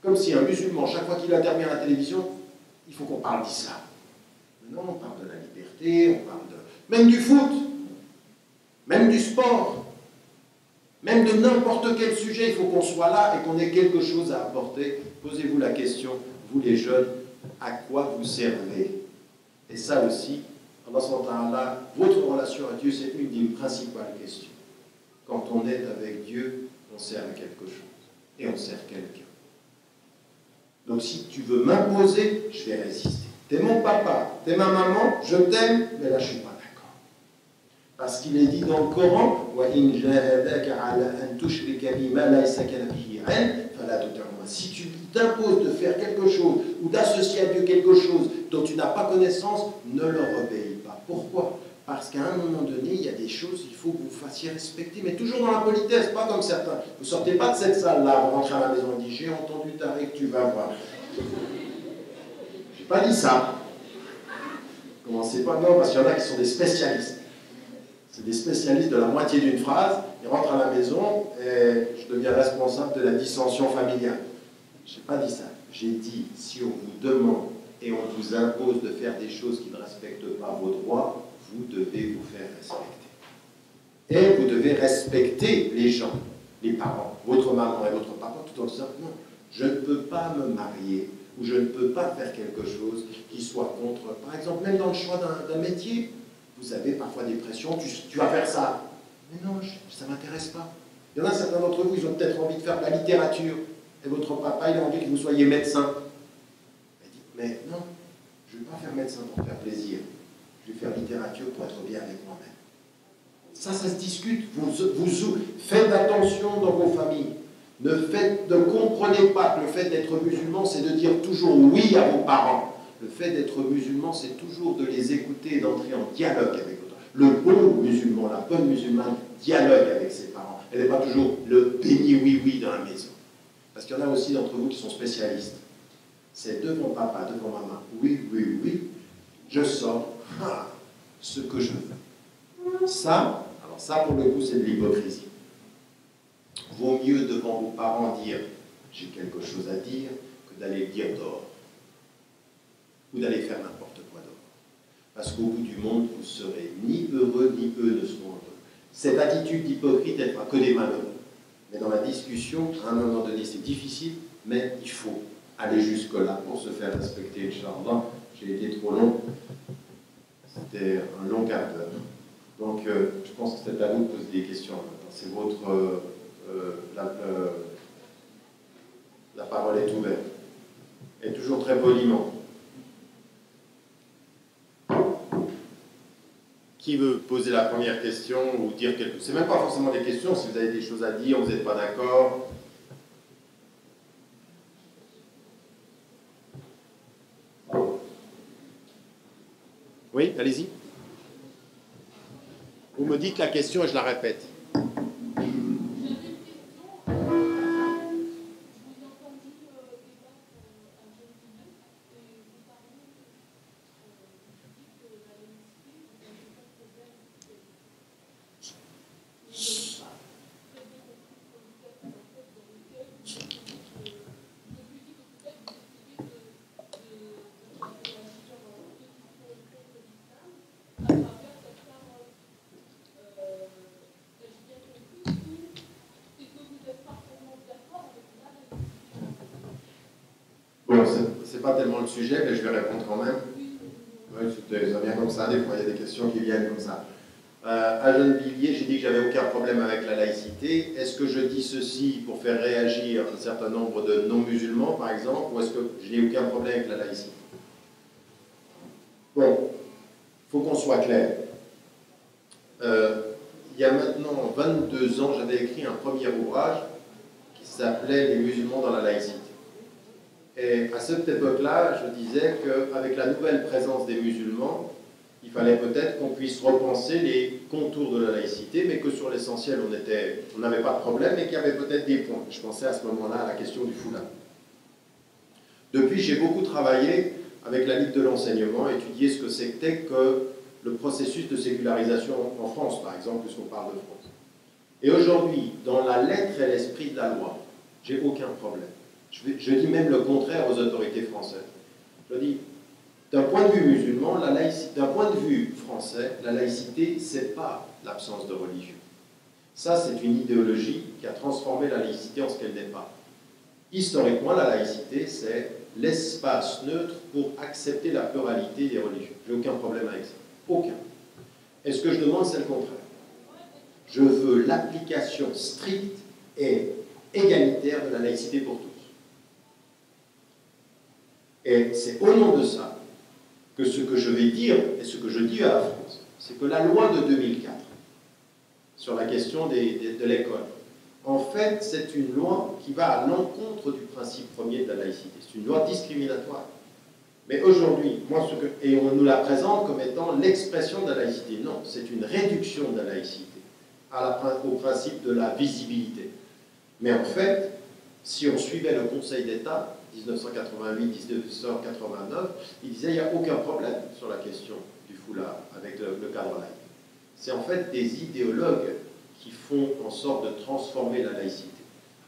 Comme si un musulman, chaque fois qu'il intervient à la télévision, il faut qu'on parle d'islam. Non, on parle de la liberté, on parle de... Même du foot, même du sport, même de n'importe quel sujet, il faut qu'on soit là et qu'on ait quelque chose à apporter. Posez-vous la question, vous les jeunes, à quoi vous servez? Et ça aussi, Allah subhanahu wa ta'ala, votre relation à Dieu, c'est une des principales questions. Quand on est avec Dieu, on sert à quelque chose. Et on sert quelqu'un. Donc si tu veux m'imposer, je vais résister. T'es mon papa, t'es ma maman, je t'aime, mais là je ne suis pas d'accord. Parce qu'il est dit dans le Coran, وَإِنْ جَاهَدَاكَ عَلَىٰ أَنْ تُشْرِكَ بِي مَا لَيْسَ لَكَ بِهِ عِلْمٌ فَلَا تُطِعْهُمَا. Si tu t'imposes de faire quelque chose ou d'associer à Dieu quelque chose dont tu n'as pas connaissance, ne leur obéis pas. Pourquoi? Parce qu'à un moment donné, il y a des choses qu'il faut que vous fassiez respecter, mais toujours dans la politesse, pas comme certains. Vous ne sortez pas de cette salle-là, vous rentrez à la maison et dites j'ai entendu Tariq, tu vas voir. J'ai pas dit ça. Commencez pas, non, parce qu'il y en a qui sont des spécialistes. C'est des spécialistes de la moitié d'une phrase, ils rentrent à la maison et je deviens responsable de la dissension familiale. Je n'ai pas dit ça. J'ai dit, si on vous demande et on vous impose de faire des choses qui ne respectent pas vos droits, vous devez vous faire respecter. Et vous devez respecter les gens, les parents, votre maman et votre papa, tout en disant, non, je ne peux pas me marier ou je ne peux pas faire quelque chose qui soit contre, par exemple, même dans le choix d'un métier. Vous avez parfois des pressions, tu vas faire ça. Mais non, ça ne m'intéresse pas. Il y en a certains d'entre vous, ils ont peut-être envie de faire de la littérature. Et votre papa, il a envie que vous soyez médecin. Il dit, mais non, je ne vais pas faire médecin pour faire plaisir. Je vais faire littérature pour être bien avec moi-même. Ça se discute. Vous faites attention dans vos familles. Ne comprenez pas que le fait d'être musulman, c'est de dire toujours oui à vos parents. Le fait d'être musulman, c'est toujours de les écouter et d'entrer en dialogue avec eux. Le bon musulman, la bonne musulmane, dialogue avec ses parents. Elle n'est pas toujours le béni oui-oui dans la maison. Parce qu'il y en a aussi d'entre vous qui sont spécialistes. C'est devant papa, devant maman, oui, oui, oui, je sors ce que je veux. Ça, alors ça pour le coup, c'est de l'hypocrisie. Vaut mieux devant vos parents dire j'ai quelque chose à dire que d'aller le dire dehors. Ou d'aller faire n'importe quoi dehors. Parce qu'au bout du monde, vous serez ni heureux, ni eux ne seront heureux. Cette attitude hypocrite, elle ne fera que des malheureux. Mais dans la discussion, à un moment donné, c'est difficile, mais il faut aller jusque-là pour se faire respecter, Inch'Allah. J'ai été trop long. C'était un long quart d'heure. Donc, je pense que c'est à vous de poser des questions. C'est votre... la parole est ouverte. Et toujours très poliment. Qui veut poser la première question ou dire quelque chose? C'est même pas forcément des questions, si vous avez des choses à dire, vous n'êtes pas d'accord. Oui, allez-y. Vous me dites la question et je la répète. C'est pas tellement le sujet, mais je vais répondre quand même. Oui, ça vient comme ça, des fois il y a des questions qui viennent comme ça. À Gennevilliers, j'ai dit que j'avais aucun problème avec la laïcité. Est-ce que je dis ceci pour faire réagir un certain nombre de non-musulmans, par exemple, ou est-ce que je n'ai aucun problème avec la laïcité? Bon, il faut qu'on soit clair. Il y a maintenant 22 ans, j'avais écrit un premier ouvrage qui s'appelait « Les musulmans dans la laïcité ». Et à cette époque-là, je disais qu'avec la nouvelle présence des musulmans, il fallait peut-être qu'on puisse repenser les contours de la laïcité, mais que sur l'essentiel, on n'avait pas de problème, mais qu'il y avait peut-être des points. Je pensais à ce moment-là à la question du foulard. Depuis, j'ai beaucoup travaillé avec la Ligue de l'enseignement, étudié ce que c'était que le processus de sécularisation en France, par exemple, puisqu'on parle de France. Et aujourd'hui, dans la lettre et l'esprit de la loi, j'ai aucun problème. Je dis même le contraire aux autorités françaises. Je dis, d'un point de vue musulman, d'un point de vue français, la laïcité, ce n'est pas l'absence de religion. Ça, c'est une idéologie qui a transformé la laïcité en ce qu'elle n'est pas. Historiquement, la laïcité, c'est l'espace neutre pour accepter la pluralité des religions. J'ai aucun problème avec ça. Aucun. Et ce que je demande, c'est le contraire. Je veux l'application stricte et égalitaire de la laïcité pour tous. Et c'est au nom de ça que ce que je vais dire, et ce que je dis à la France, c'est que la loi de 2004, sur la question de l'école. En fait, c'est une loi qui va à l'encontre du principe premier de la laïcité. C'est une loi discriminatoire. Mais aujourd'hui, et on nous la présente comme étant l'expression de la laïcité. Non, c'est une réduction de la laïcité au principe de la visibilité. Mais en fait, si on suivait le Conseil d'État, 1988-1989, il disait qu'il n'y a aucun problème sur la question du foulard avec le cadre laïque. C'est en fait des idéologues qui font en sorte de transformer la laïcité.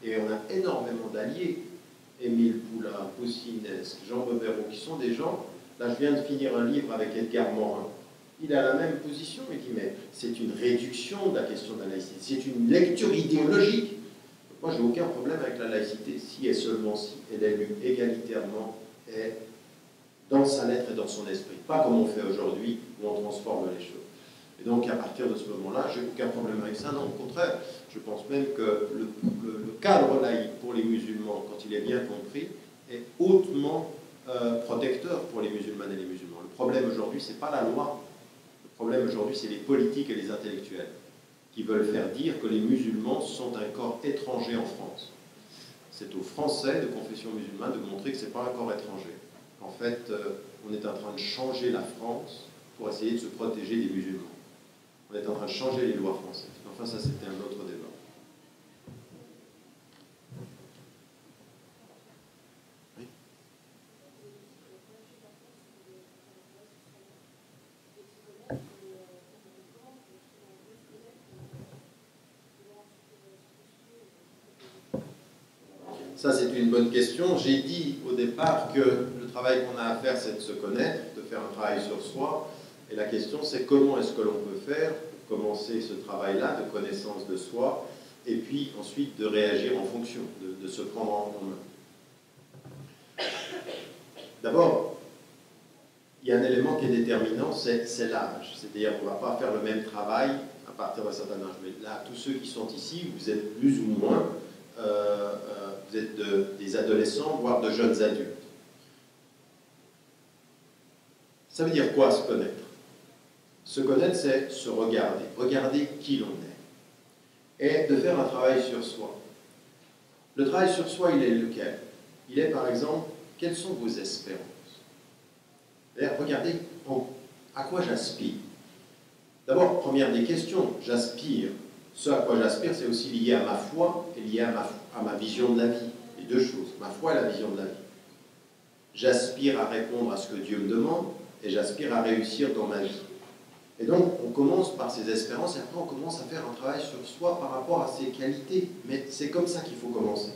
Et on a énormément d'alliés, Émile Poulain, Poussinès, Jean Beuveron, qui sont des gens, là je viens de finir un livre avec Edgar Morin, il a la même position, il dit mais c'est une réduction de la question de la laïcité, c'est une lecture idéologique. Moi je n'ai aucun problème avec la laïcité si et seulement si elle est lue égalitairement et dans sa lettre et dans son esprit, pas comme on fait aujourd'hui où on transforme les choses. Et donc, à partir de ce moment-là, je n'ai aucun problème avec ça. Non, au contraire, je pense même que le cadre laïque pour les musulmans, quand il est bien compris, est hautement protecteur pour les musulmanes et les musulmans. Le problème aujourd'hui, ce n'est pas la loi. Le problème aujourd'hui, c'est les politiques et les intellectuels qui veulent faire dire que les musulmans sont un corps étranger en France. C'est aux Français de confession musulmane de montrer que ce n'est pas un corps étranger. En fait, on est en train de changer la France pour essayer de se protéger des musulmans. On est en train de changer les lois françaises. Enfin, ça, c'était un autre débat. Oui. Ça, c'est une bonne question. J'ai dit au départ que le travail qu'on a à faire, c'est de se connaître, de faire un travail sur soi. Et la question, c'est comment est-ce que l'on peut faire pour commencer ce travail-là de connaissance de soi, et puis ensuite de réagir en fonction, de se prendre en main. D'abord, il y a un élément qui est déterminant, c'est l'âge. C'est-à-dire qu'on ne va pas faire le même travail à partir d'un certain âge. Mais là, tous ceux qui sont ici, vous êtes plus ou moins, vous êtes des adolescents, voire de jeunes adultes. Ça veut dire quoi, se connaître? Se connaître, c'est se regarder, regarder qui l'on est, et de faire un travail sur soi. Le travail sur soi, il est lequel? Il est, par exemple, quelles sont vos espérances? Regardez à quoi j'aspire. D'abord, première des questions, j'aspire. Ce à quoi j'aspire, c'est aussi lié à ma foi et lié à ma vision de la vie. Les deux choses, ma foi et la vision de la vie. J'aspire à répondre à ce que Dieu me demande et j'aspire à réussir dans ma vie. Et donc, on commence par ses espérances et après, on commence à faire un travail sur soi par rapport à ses qualités. Mais c'est comme ça qu'il faut commencer.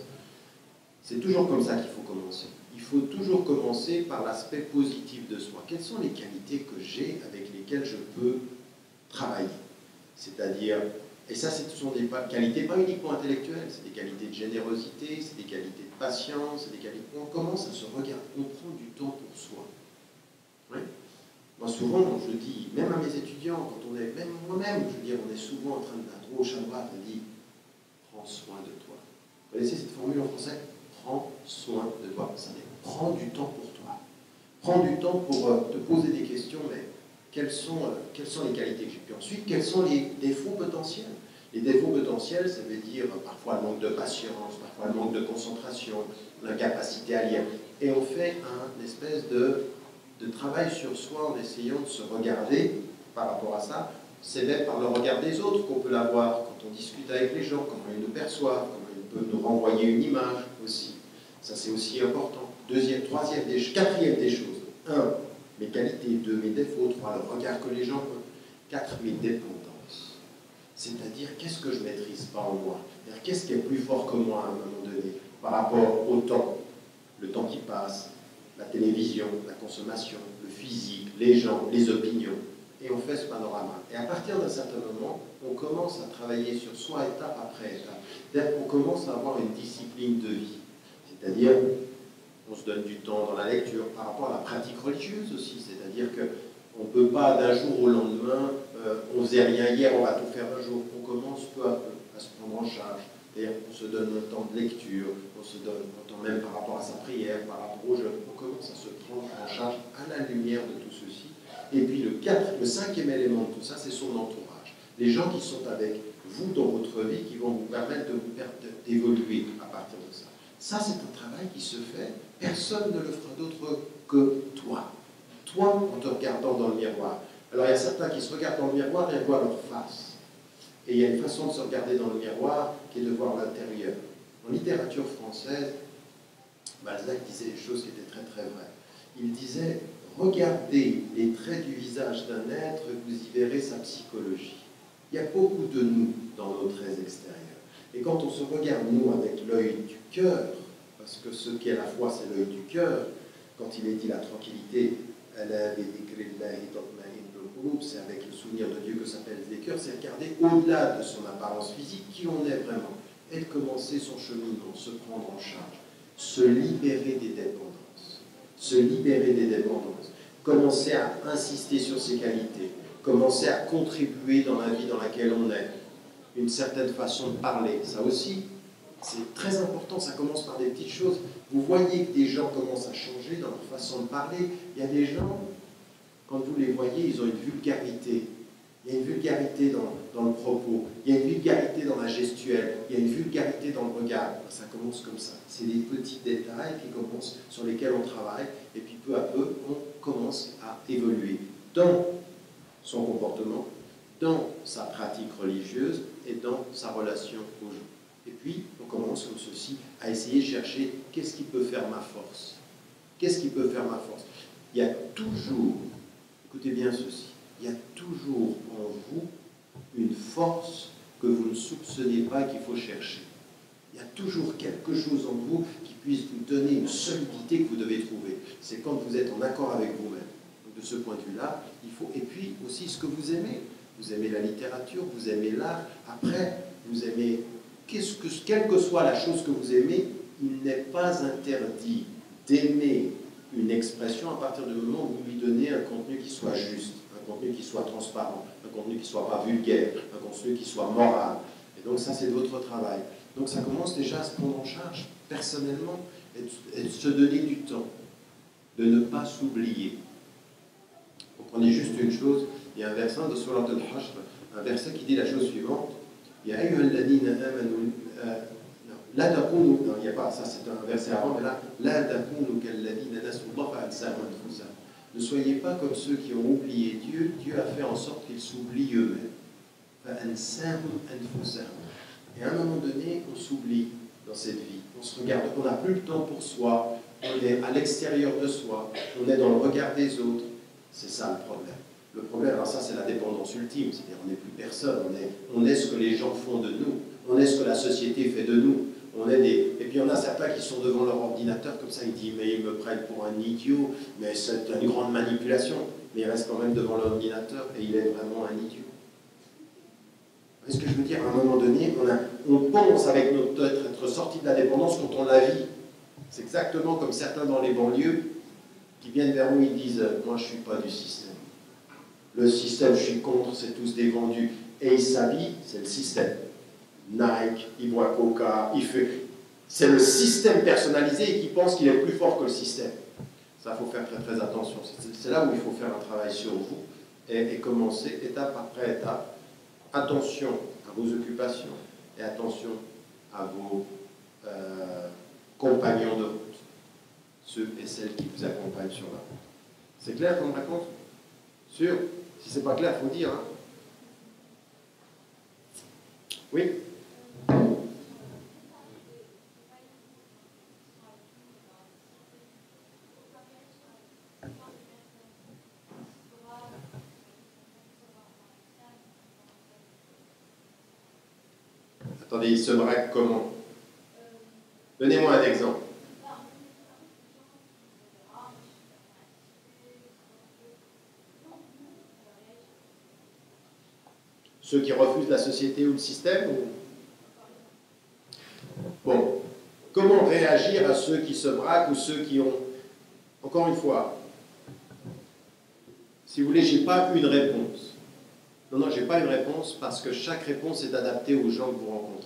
C'est toujours comme ça qu'il faut commencer. Il faut toujours commencer par l'aspect positif de soi. Quelles sont les qualités que j'ai avec lesquelles je peux travailler? C'est-à-dire, et ça, ce sont des qualités pas uniquement intellectuelles, c'est des qualités de générosité, c'est des qualités de patience, c'est des qualités... On commence à se regarder, on prend du temps pour soi. Oui. Moi, souvent, je dis, même à mes étudiants, quand on est, même moi-même, je veux dire, on est souvent en train de à gauche, à droite, on dit, prends soin de toi. Vous connaissez cette formule en français? Prends soin de toi. Ça veut dire, prends du temps pour toi. Prends du temps pour te poser des questions, mais quelles sont les qualités que j'ai? Puis ensuite, quels sont les défauts potentiels? Les défauts potentiels, ça veut dire parfois le manque de patience, parfois le manque de concentration, l'incapacité à lire. Et on fait un espèce de travail sur soi en essayant de se regarder par rapport à ça. C'est même par le regard des autres qu'on peut l'avoir quand on discute avec les gens, comment ils nous perçoivent, comment ils peuvent nous renvoyer une image aussi. Ça, c'est aussi important. Quatrième des choses. 1, mes qualités. 2, mes défauts. 3, le regard que les gens ont. 4, mes dépendances. C'est-à-dire, qu'est-ce que je ne maîtrise pas en moi? Qu'est-ce qui est plus fort que moi à un moment donné par rapport au temps? Le temps qui passe, la télévision, la consommation, le physique, les gens, les opinions. Et on fait ce panorama. Et à partir d'un certain moment, on commence à travailler sur soi étape après étape. C'est-à-dire qu'on commence à avoir une discipline de vie. C'est-à-dire, on se donne du temps dans la lecture par rapport à la pratique religieuse aussi. C'est-à-dire qu'on ne peut pas d'un jour au lendemain, on ne faisait rien hier, on va tout faire un jour. On commence peu à peu à se prendre en charge. C'est-à-dire qu'on se donne un temps de lecture, on se donne un temps même par rapport à sa prière, par rapport au jeûne. On commence à se prendre en charge à la lumière de tout ceci. Et puis le 5e élément de tout ça, c'est son entourage. Les gens qui sont avec vous dans votre vie, qui vont vous permettre d'évoluer à partir de ça. Ça, c'est un travail qui se fait. Personne ne le fera d'autre que toi. Toi, en te regardant dans le miroir. Alors, il y a certains qui se regardent dans le miroir et voient leur face. Et il y a une façon de se regarder dans le miroir qui est de voir l'intérieur. En littérature française, Balzac disait des choses qui étaient très très vraies. Il disait, regardez les traits du visage d'un être et vous y verrez sa psychologie. Il y a beaucoup de nous dans nos traits extérieurs. Et quand on se regarde, nous, avec l'œil du cœur, parce que ce qu'est la foi, c'est l'œil du cœur, quand il est dit la tranquillité, c'est avec le souvenir de Dieu que s'appellent les cœurs, c'est regarder au-delà de son apparence physique, qui on est vraiment, et de commencer son cheminement, se prendre en charge, se libérer des dépendances, commencer à insister sur ses qualités, commencer à contribuer dans la vie dans laquelle on est, une certaine façon de parler, ça aussi, c'est très important, ça commence par des petites choses. Vous voyez que des gens commencent à changer dans leur façon de parler. Il y a des gens, quand vous les voyez, ils ont une vulgarité. Il y a une vulgarité dans le propos, il y a une vulgarité dans la gestuelle, il y a une vulgarité dans le regard. Ça commence comme ça. C'est des petits détails qui commencent, sur lesquels on travaille, et puis peu à peu, on commence à évoluer dans son comportement, dans sa pratique religieuse et dans sa relation aux gens. Et puis, on commence comme ceci à essayer de chercher qu'est-ce qui peut faire ma force. Qu'est-ce qui peut faire ma force? Il y a toujours, écoutez bien ceci, il y a toujours en vous une force que vous ne soupçonnez pas qu'il faut chercher. Il y a toujours quelque chose en vous qui puisse vous donner une solidité que vous devez trouver. C'est quand vous êtes en accord avec vous-même. Donc de ce point de vue-là, il faut... Et puis aussi ce que vous aimez. Vous aimez la littérature, vous aimez l'art. Après, vous aimez... Quelle que soit la chose que vous aimez, il n'est pas interdit d'aimer une expression à partir du moment où vous lui donnez un contenu qui soit juste, un contenu qui soit transparent, un contenu qui ne soit pas vulgaire, un contenu qui soit moral. Et donc ça, c'est votre travail. Donc ça commence déjà à se prendre en charge personnellement et de se donner du temps, de ne pas s'oublier. Vous prenez juste une chose, il y a un verset de Surat al-Hashr, un verset qui dit la chose suivante. Ya ayyuhalladhina amanu la takunu, non, il n'y a pas, ça c'est un verset avant, mais là, la takunu kalladhina nasullaha fa ansahum anfusahum. Ne soyez pas comme ceux qui ont oublié Dieu, Dieu a fait en sorte qu'ils s'oublient eux-mêmes. Fa ansahum anfusahum. Et à un moment donné, on s'oublie dans cette vie. On se regarde, on n'a plus le temps pour soi, on est à l'extérieur de soi, on est dans le regard des autres. C'est ça le problème. Le problème, alors ça c'est la dépendance ultime, c'est-à-dire on n'est plus personne, on est ce que les gens font de nous, on est ce que la société fait de nous. Et puis il y en a certains qui sont devant leur ordinateur, comme ça ils disent mais ils me prennent pour un idiot, mais c'est une grande manipulation. Mais il reste quand même devant l'ordinateur et il est vraiment un idiot. Vous voyez ce que je veux dire? À un moment donné, on pense avec notre être sorti de la dépendance quand on la vit. C'est exactement comme certains dans les banlieues qui viennent vers nous, ils disent moi je ne suis pas du système. Le système, je suis contre, c'est tous des vendus. Et ils s'habillent, c'est le système. Nike, il boit Coca, il fait... C'est le système personnalisé et qui pense qu'il est plus fort que le système. Ça, il faut faire très très attention. C'est là où il faut faire un travail sur vous et commencer étape après étape. Attention à vos occupations et attention à vos compagnons de route, ceux et celles qui vous accompagnent sur la route. C'est clair comme réponse? Sûr? Si c'est pas clair, il faut dire. Hein. Oui? Attendez, il se braque comment? Donnez-moi un exemple. Ceux qui refusent la société ou le système ou... Bon, comment réagir à ceux qui se braquent ou ceux qui ont... Encore une fois, si vous voulez, je n'ai pas une réponse. Non, je n'ai pas une réponse parce que chaque réponse est adaptée aux gens que vous rencontrez.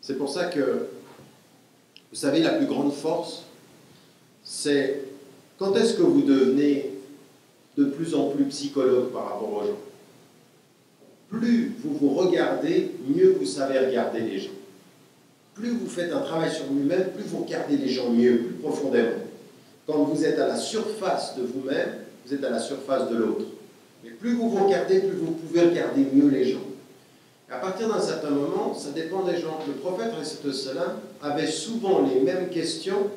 C'est pour ça que, vous savez, la plus grande force, c'est quand est-ce que vous devenez de plus en plus psychologue par rapport aux gens? plus vous vous regardez, mieux vous savez regarder les gens. Plus vous faites un travail sur vous-même, plus vous regardez les gens mieux, plus profondément. Quand vous êtes à la surface de vous-même, vous êtes à la surface de l'autre. Mais plus vous vous regardez, plus vous pouvez regarder mieux les gens. Et à partir d'un certain moment, ça dépend des gens. Le prophète Salam avait souvent les mêmes questions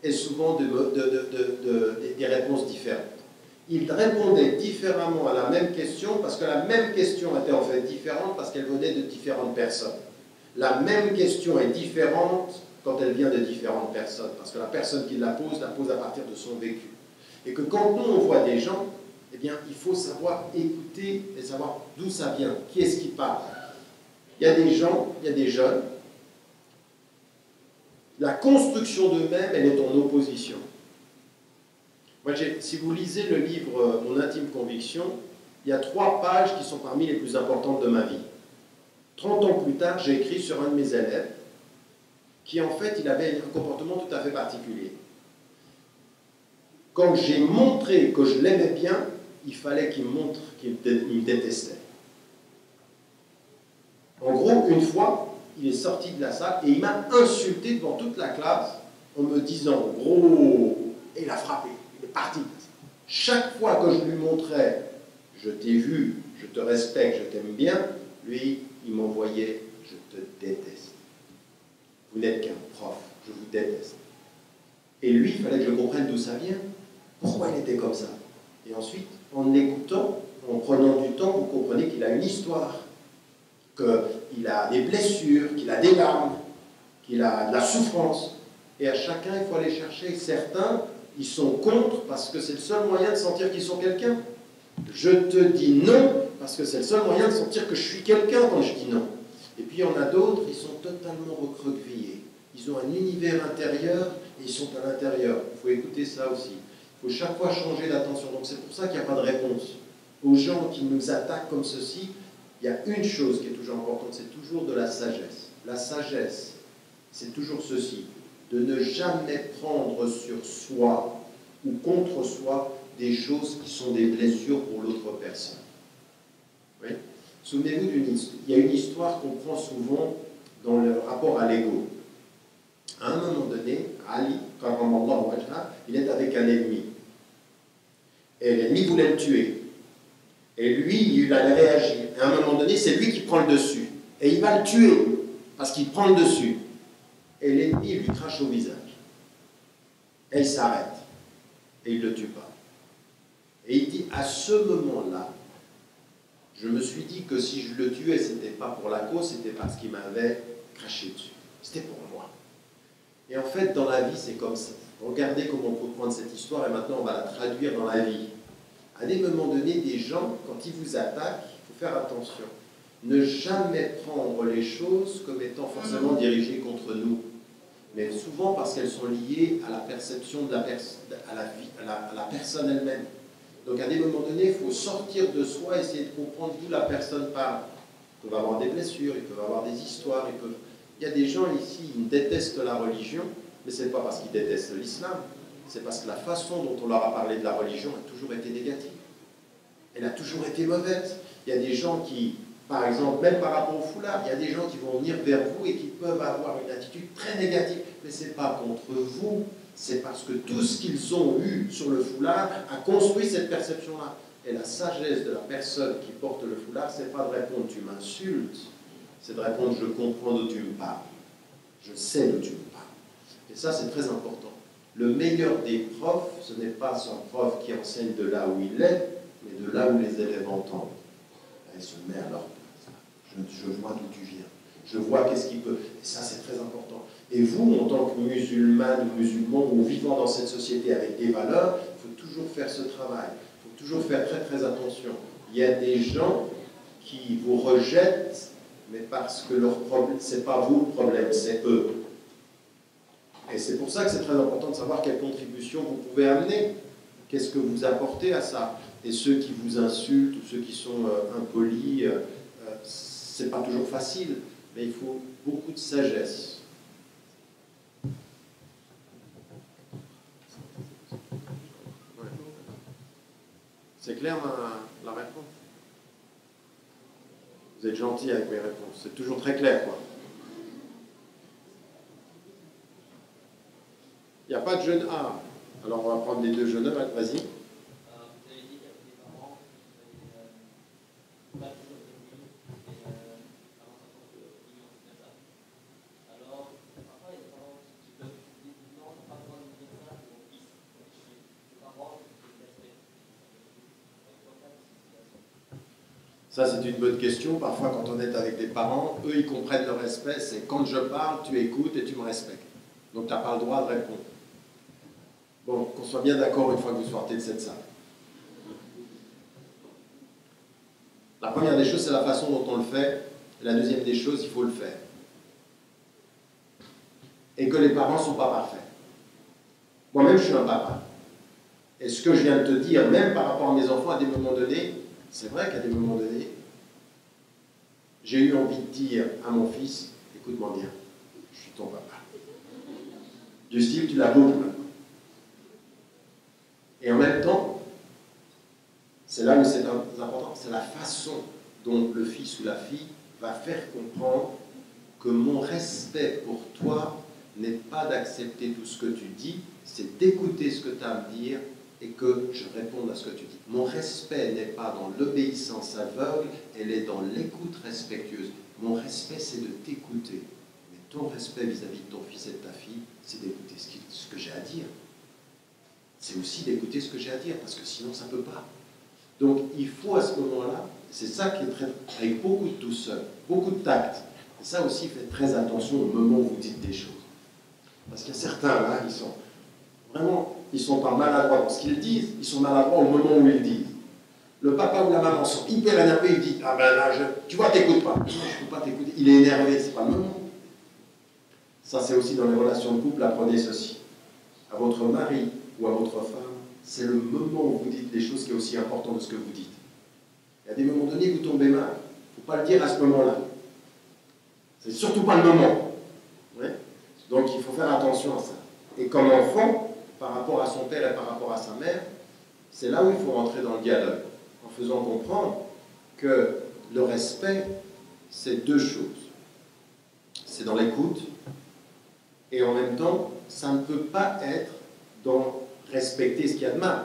et souvent des réponses différentes. Il répondait différemment à la même question parce que la même question était en fait différente parce qu'elle venait de différentes personnes. La même question est différente quand elle vient de différentes personnes parce que la personne qui la pose à partir de son vécu. Et que quand nous on voit des gens, eh bien il faut savoir écouter et savoir d'où ça vient, qui est-ce qui parle. Il y a des gens, il y a des jeunes, la construction d'eux-mêmes, elle est en opposition. Moi, si vous lisez le livre Mon intime conviction, il y a 3 pages qui sont parmi les plus importantes de ma vie. 30 ans plus tard, j'ai écrit sur un de mes élèves qui, en fait, il avait un comportement tout à fait particulier. Quand j'ai montré que je l'aimais bien, il fallait qu'il montre qu'il me détestait. En gros, une fois, il est sorti de la salle et il m'a insulté devant toute la classe en me disant « gros », et il a frappé. Il est parti. Chaque fois que je lui montrais « je t'ai vu, je te respecte, je t'aime bien », lui, il m'envoyait « je te déteste. Vous n'êtes qu'un prof, je vous déteste. » Et lui, il fallait que je comprenne d'où ça vient, pourquoi il était comme ça. Et ensuite, en écoutant, en prenant du temps, vous comprenez qu'il a une histoire, qu'il a des blessures, qu'il a des larmes, qu'il a de la souffrance. Et à chacun, il faut aller chercher. Certains, ils sont contre parce que c'est le seul moyen de sentir qu'ils sont quelqu'un. Je te dis non parce que c'est le seul moyen de sentir que je suis quelqu'un quand je dis non. Et puis il y en a d'autres, ils sont totalement recroquevillés. Ils ont un univers intérieur et ils sont à l'intérieur. Il faut écouter ça aussi. Il faut chaque fois changer d'attention. Donc c'est pour ça qu'il n'y a pas de réponse. Aux gens qui nous attaquent comme ceci, il y a une chose qui est toujours importante, c'est toujours de la sagesse. La sagesse, c'est toujours ceci, de ne jamais prendre sur soi ou contre soi des choses qui sont des blessures pour l'autre personne. Oui. Souvenez-vous il y a une histoire qu'on prend souvent dans le rapport à l'ego. À un moment donné, Ali, il est avec un ennemi. Et l'ennemi voulait le tuer. Et lui, il allait réagir. Et à un moment donné, c'est lui qui prend le dessus. Et il va le tuer, parce qu'il prend le dessus. Et l'ennemi lui crache au visage. Et il s'arrête. Et il ne le tue pas. Et il dit, à ce moment-là, je me suis dit que si je le tuais, ce n'était pas pour la cause, c'était parce qu'il m'avait craché dessus. C'était pour moi. Et en fait, dans la vie, c'est comme ça. Regardez comment on peut prendre cette histoire et maintenant on va la traduire dans la vie. À des moments donnés, des gens, quand ils vous attaquent, il faut faire attention. Ne jamais prendre les choses comme étant forcément dirigées contre nous, mais souvent parce qu'elles sont liées à la perception de à la personne elle-même. Donc à des moments donnés, il faut sortir de soi, essayer de comprendre d'où la personne parle. Ils peuvent avoir des blessures, ils peuvent avoir des histoires, Il y a des gens ici, ils détestent la religion, mais ce n'est pas parce qu'ils détestent l'islam, c'est parce que la façon dont on leur a parlé de la religion a toujours été négative. Elle a toujours été mauvaise. Il y a des gens qui, par exemple, même par rapport au foulard, il y a des gens qui vont venir vers vous et qui peuvent avoir une attitude très négative. Mais ce n'est pas contre vous, c'est parce que tout ce qu'ils ont eu sur le foulard a construit cette perception-là. Et la sagesse de la personne qui porte le foulard, ce n'est pas de répondre « tu m'insultes », c'est de répondre « je comprends d'où tu me parles, je sais d'où tu me parles ». Et ça, c'est très important. Le meilleur des profs, ce n'est pas son prof qui enseigne de là où il est, mais de là où les élèves entendent. Elle se met à leur place. Je vois d'où tu viens. Je vois qu'est-ce qu'il peut. Et ça, c'est très important. Et vous, en tant que musulmane ou musulman, ou vivant dans cette société avec des valeurs, il faut toujours faire ce travail. Il faut toujours faire très très attention. Il y a des gens qui vous rejettent, mais parce que leur problème, ce n'est pas vous le problème, c'est eux. Et c'est pour ça que c'est très important de savoir quelle contribution vous pouvez amener. Qu'est-ce que vous apportez à ça? Et ceux qui vous insultent, ou ceux qui sont impolis, c'est pas toujours facile, mais il faut beaucoup de sagesse. Ouais. C'est clair la réponse? Vous êtes gentil avec mes réponses. C'est toujours très clair, quoi. Il n'y a pas de jeune. Ah, alors on va prendre les deux jeunes hommes. Vas-y. Ça, c'est une bonne question. Parfois, quand on est avec des parents, eux, ils comprennent le respect. C'est quand je parle, tu écoutes et tu me respectes. Donc, tu n'as pas le droit de répondre. Bon, qu'on soit bien d'accord une fois que vous sortez de cette salle. La première des choses, c'est la façon dont on le fait. Et la deuxième des choses, il faut le faire. Et que les parents ne sont pas parfaits. Moi-même, je suis un papa. Et ce que je viens de te dire, même par rapport à mes enfants, à des moments donnés, c'est vrai qu'à des moments donnés, j'ai eu envie de dire à mon fils, écoute-moi bien, je suis ton papa. Du style, tu l'as beaucoup. Et en même temps, c'est là où c'est important, c'est la façon dont le fils ou la fille va faire comprendre que mon respect pour toi n'est pas d'accepter tout ce que tu dis, c'est d'écouter ce que tu as à me dire et que je réponde à ce que tu dis. Mon respect n'est pas dans l'obéissance aveugle, elle est dans l'écoute respectueuse. Mon respect, c'est de t'écouter. Mais ton respect vis-à-vis de ton fils et de ta fille, c'est d'écouter ce que j'ai à dire. C'est aussi d'écouter ce que j'ai à dire, parce que sinon, ça ne peut pas. Donc, il faut à ce moment-là, c'est ça qui est très, avec beaucoup de douceur, beaucoup de tact. Et ça aussi, faites très attention au moment où vous dites des choses. Parce qu'il y a certains, là, ils sont vraiment, ils sont pas maladroits dans ce qu'ils disent, ils sont maladroits au moment où ils disent. Le papa ou la maman sont hyper énervés, ils disent, ah ben là, tu vois, t'écoutes pas. Je ne peux pas t'écouter. Il est énervé, c'est pas le moment. Ça, c'est aussi dans les relations de couple, apprenez ceci. À votre mari ou à votre femme, c'est le moment où vous dites des choses qui est aussi important de ce que vous dites. Il y a des moments donnés, vous tombez mal. Il ne faut pas le dire à ce moment-là. C'est surtout pas le moment. Ouais. Donc, il faut faire attention à ça. Et comme enfant, par rapport à son père et par rapport à sa mère, c'est là où il faut rentrer dans le dialogue, en faisant comprendre que le respect, c'est deux choses. C'est dans l'écoute, et en même temps, ça ne peut pas être dans respecter ce qu'il y a de mal.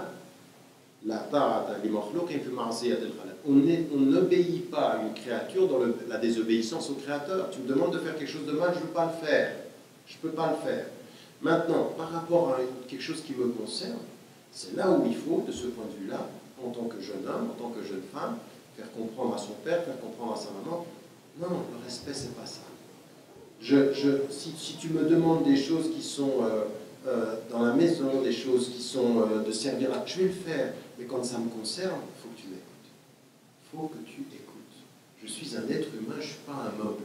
On n'obéit pas à une créature dans la désobéissance au Créateur. Tu me demandes de faire quelque chose de mal, je ne veux pas le faire. Je ne peux pas le faire. Maintenant, par rapport à quelque chose qui me concerne, c'est là où il faut, de ce point de vue-là, en tant que jeune homme, en tant que jeune femme, faire comprendre à son père, faire comprendre à sa maman, non, le respect, c'est pas ça. Si tu me demandes des choses qui sont dans la maison, des choses qui sont de servir à... Je vais le faire, mais quand ça me concerne, il faut que tu m'écoutes. Il faut que tu écoutes. Je suis un être humain, je ne suis pas un meuble.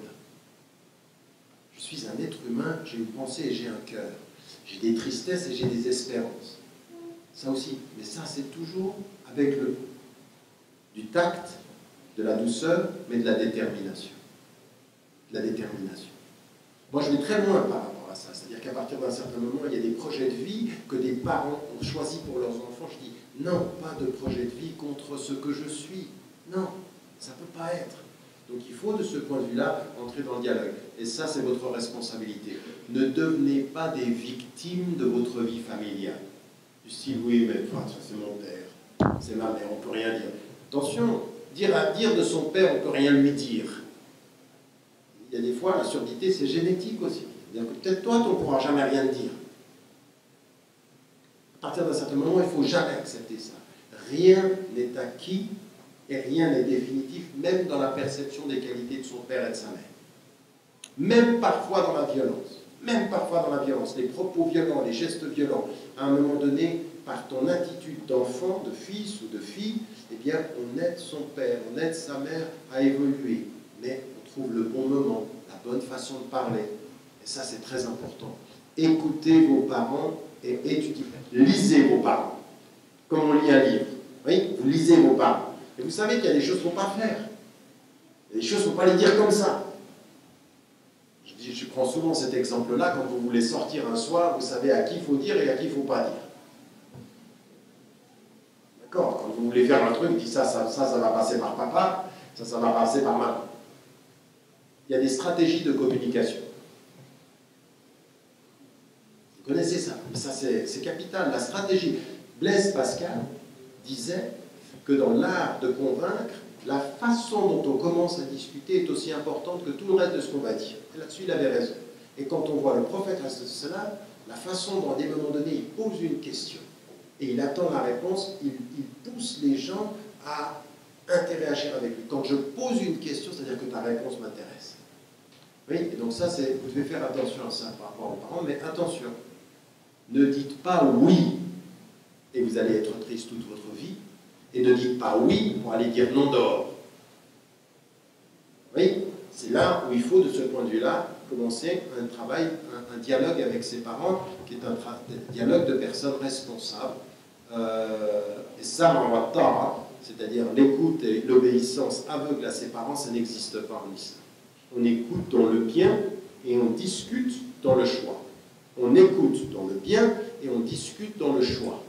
Je suis un être humain, j'ai une pensée et j'ai un cœur. J'ai des tristesses et j'ai des espérances. Ça aussi. Mais ça, c'est toujours avec du tact, de la douceur, mais de la détermination. De la détermination. Moi, je vais très loin par rapport à ça. C'est-à-dire qu'à partir d'un certain moment, il y a des projets de vie que des parents ont choisis pour leurs enfants. Je dis, non, pas de projet de vie contre ce que je suis. Non, ça ne peut pas être. Donc il faut, de ce point de vue-là, entrer dans le dialogue. Et ça, c'est votre responsabilité. Ne devenez pas des victimes de votre vie familiale. Du style, oui, mais enfin, ça c'est mon père, c'est ma mère, on ne peut rien dire. Attention, dire de son père, on ne peut rien lui dire. Il y a des fois, la surdité, c'est génétique aussi. C'est-à-dire que peut-être toi, tu ne pourras jamais rien dire. À partir d'un certain moment, il ne faut jamais accepter ça. Rien n'est acquis et rien n'est définitif, même dans la perception des qualités de son père et de sa mère. Même parfois dans la violence. Même parfois dans la violence. Les propos violents, les gestes violents. À un moment donné, par ton attitude d'enfant, de fils ou de fille, eh bien, on aide son père, on aide sa mère à évoluer. Mais on trouve le bon moment, la bonne façon de parler. Et ça, c'est très important. Écoutez vos parents et étudiez. Lisez vos parents. Comme on lit un livre. Oui, vous lisez vos parents. Et vous savez qu'il y a des choses qu'il ne faut pas faire. Il y a des choses qu'il ne faut pas les dire comme ça. Je prends souvent cet exemple-là, quand vous voulez sortir un soir, vous savez à qui il faut dire et à qui il ne faut pas dire. D'accord? Quand vous voulez faire un truc, vous dites ça va passer par papa, ça va passer par maman. il y a des stratégies de communication. Vous connaissez ça? Ça, c'est capital. La stratégie. Blaise Pascal disait que dans l'art de convaincre, la façon dont on commence à discuter est aussi importante que tout le reste de ce qu'on va dire. Et là-dessus, il avait raison. Et quand on voit le prophète reste cela, la façon dont, à des moments donnés, il pose une question et il attend la réponse, il pousse les gens à interagir avec lui. Quand je pose une question, c'est-à-dire que ta réponse m'intéresse. Oui, et donc ça, vous devez faire attention à ça par rapport aux parents, mais attention, ne dites pas oui et vous allez être triste toute votre vie, et ne dites pas oui pour aller dire non dehors. Oui, c'est là où il faut, de ce point de vue-là, commencer un travail, un dialogue avec ses parents, qui est un dialogue de personnes responsables. Et ça, on va tard, c'est-à-dire l'écoute et l'obéissance aveugle à ses parents, ça n'existe pas en islam. On écoute dans le bien et on discute dans le choix. On écoute dans le bien et on discute dans le choix.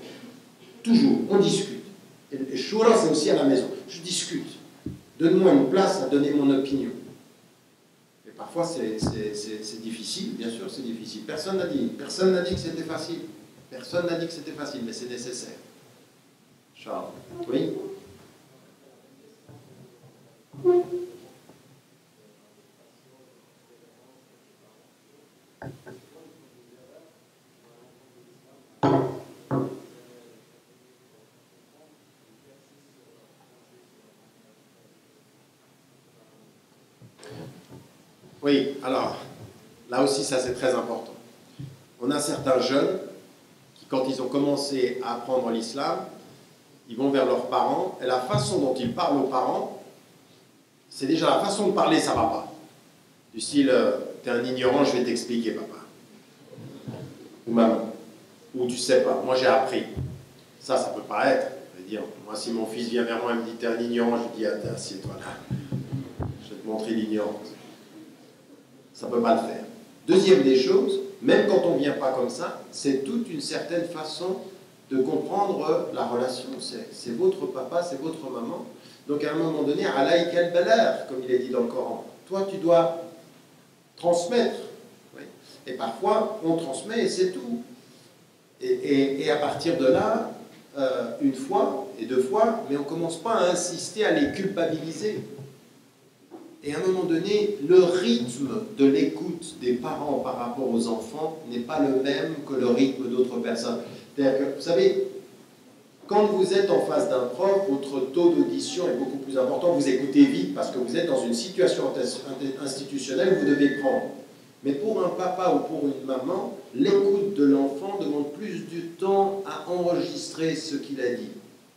Toujours, on discute. Et choura, c'est aussi à la maison. Je discute. Donne-moi une place à donner mon opinion. Et parfois, c'est difficile, bien sûr, c'est difficile. Personne n'a dit que c'était facile. Personne n'a dit que c'était facile, mais c'est nécessaire. Charles, oui? Oui, alors, là aussi, ça c'est très important. On a certains jeunes qui, quand ils ont commencé à apprendre l'islam, ils vont vers leurs parents, et la façon dont ils parlent aux parents, c'est déjà la façon de parler, ça ne va pas. Du style, t'es un ignorant, je vais t'expliquer, papa. Ou maman. Ou tu sais pas, moi j'ai appris. Ça peut pas être. Je veux dire, moi si mon fils vient vers moi et me dit t'es un ignorant, je lui dis assieds-toi là. Je vais te montrer l'ignorance. Ça ne peut pas le faire. Deuxième des choses, même quand on ne vient pas comme ça, c'est toute une certaine façon de comprendre la relation. C'est votre papa, c'est votre maman. Donc à un moment donné, alaïk al-balar, comme il est dit dans le Coran. Toi, tu dois transmettre. Oui. Et parfois, on transmet et c'est tout. Et à partir de là, une fois et deux fois, mais on ne commence pas à insister, à les culpabiliser. Et à un moment donné, le rythme de l'écoute des parents par rapport aux enfants n'est pas le même que le rythme d'autres personnes. C'est-à-dire que, vous savez, quand vous êtes en face d'un prof, votre taux d'audition est beaucoup plus important. Vous écoutez vite parce que vous êtes dans une situation institutionnelle où vous devez prendre. Mais pour un papa ou pour une maman, l'écoute de l'enfant demande plus du temps à enregistrer ce qu'il a dit.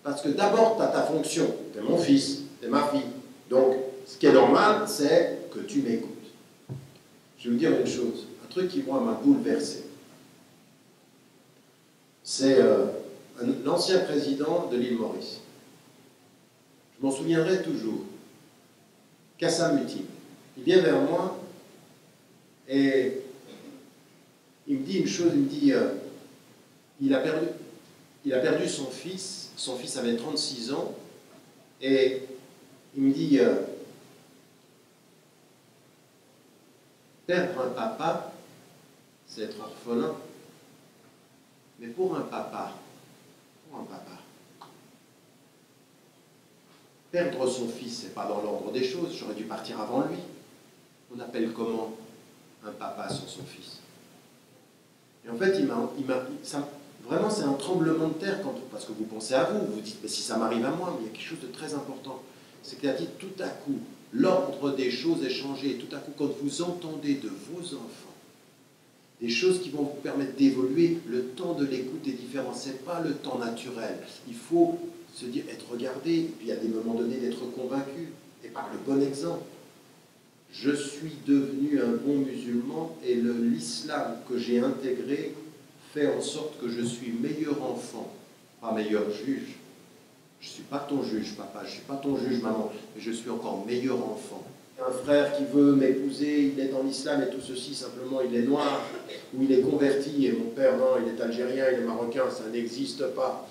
Parce que d'abord, tu as ta fonction. Tu es mon fils, tu es ma fille. Donc, ce qui est normal, c'est que tu m'écoutes. Je vais vous dire une chose, un truc qui, moi, m'a bouleversé. C'est l'ancien président de l'île Maurice. Je m'en souviendrai toujours. Kassam Mutim. Il vient vers moi et il me dit une chose, il me dit il a perdu son fils avait 36 ans, et il me dit perdre un papa, c'est être orphelin. Mais pour un papa, perdre son fils, c'est pas dans l'ordre des choses, j'aurais dû partir avant lui. On appelle comment un papa sans son fils? Et en fait, vraiment, c'est un tremblement de terre, parce que vous pensez à vous, vous dites, mais si ça m'arrive à moi, mais il y a quelque chose de très important. C'est qu'il a dit, tout à coup, l'ordre des choses est changé. Tout à coup, quand vous entendez de vos enfants des choses qui vont vous permettre d'évoluer, le temps de l'écoute est différent. Ce n'est pas le temps naturel. Il faut se dire, être regardé, et puis à des moments donnés, d'être convaincu, et par le bon exemple. Je suis devenu un bon musulman, et l'islam que j'ai intégré fait en sorte que je suis meilleur enfant, pas meilleur juge. Je ne suis pas ton juge, papa, je ne suis pas ton juge, maman, mais je suis encore meilleur enfant. Un frère qui veut m'épouser, il est dans l'islam et tout ceci, simplement il est noir, ou il est converti, et mon père, non, il est algérien, il est marocain, ça n'existe pas.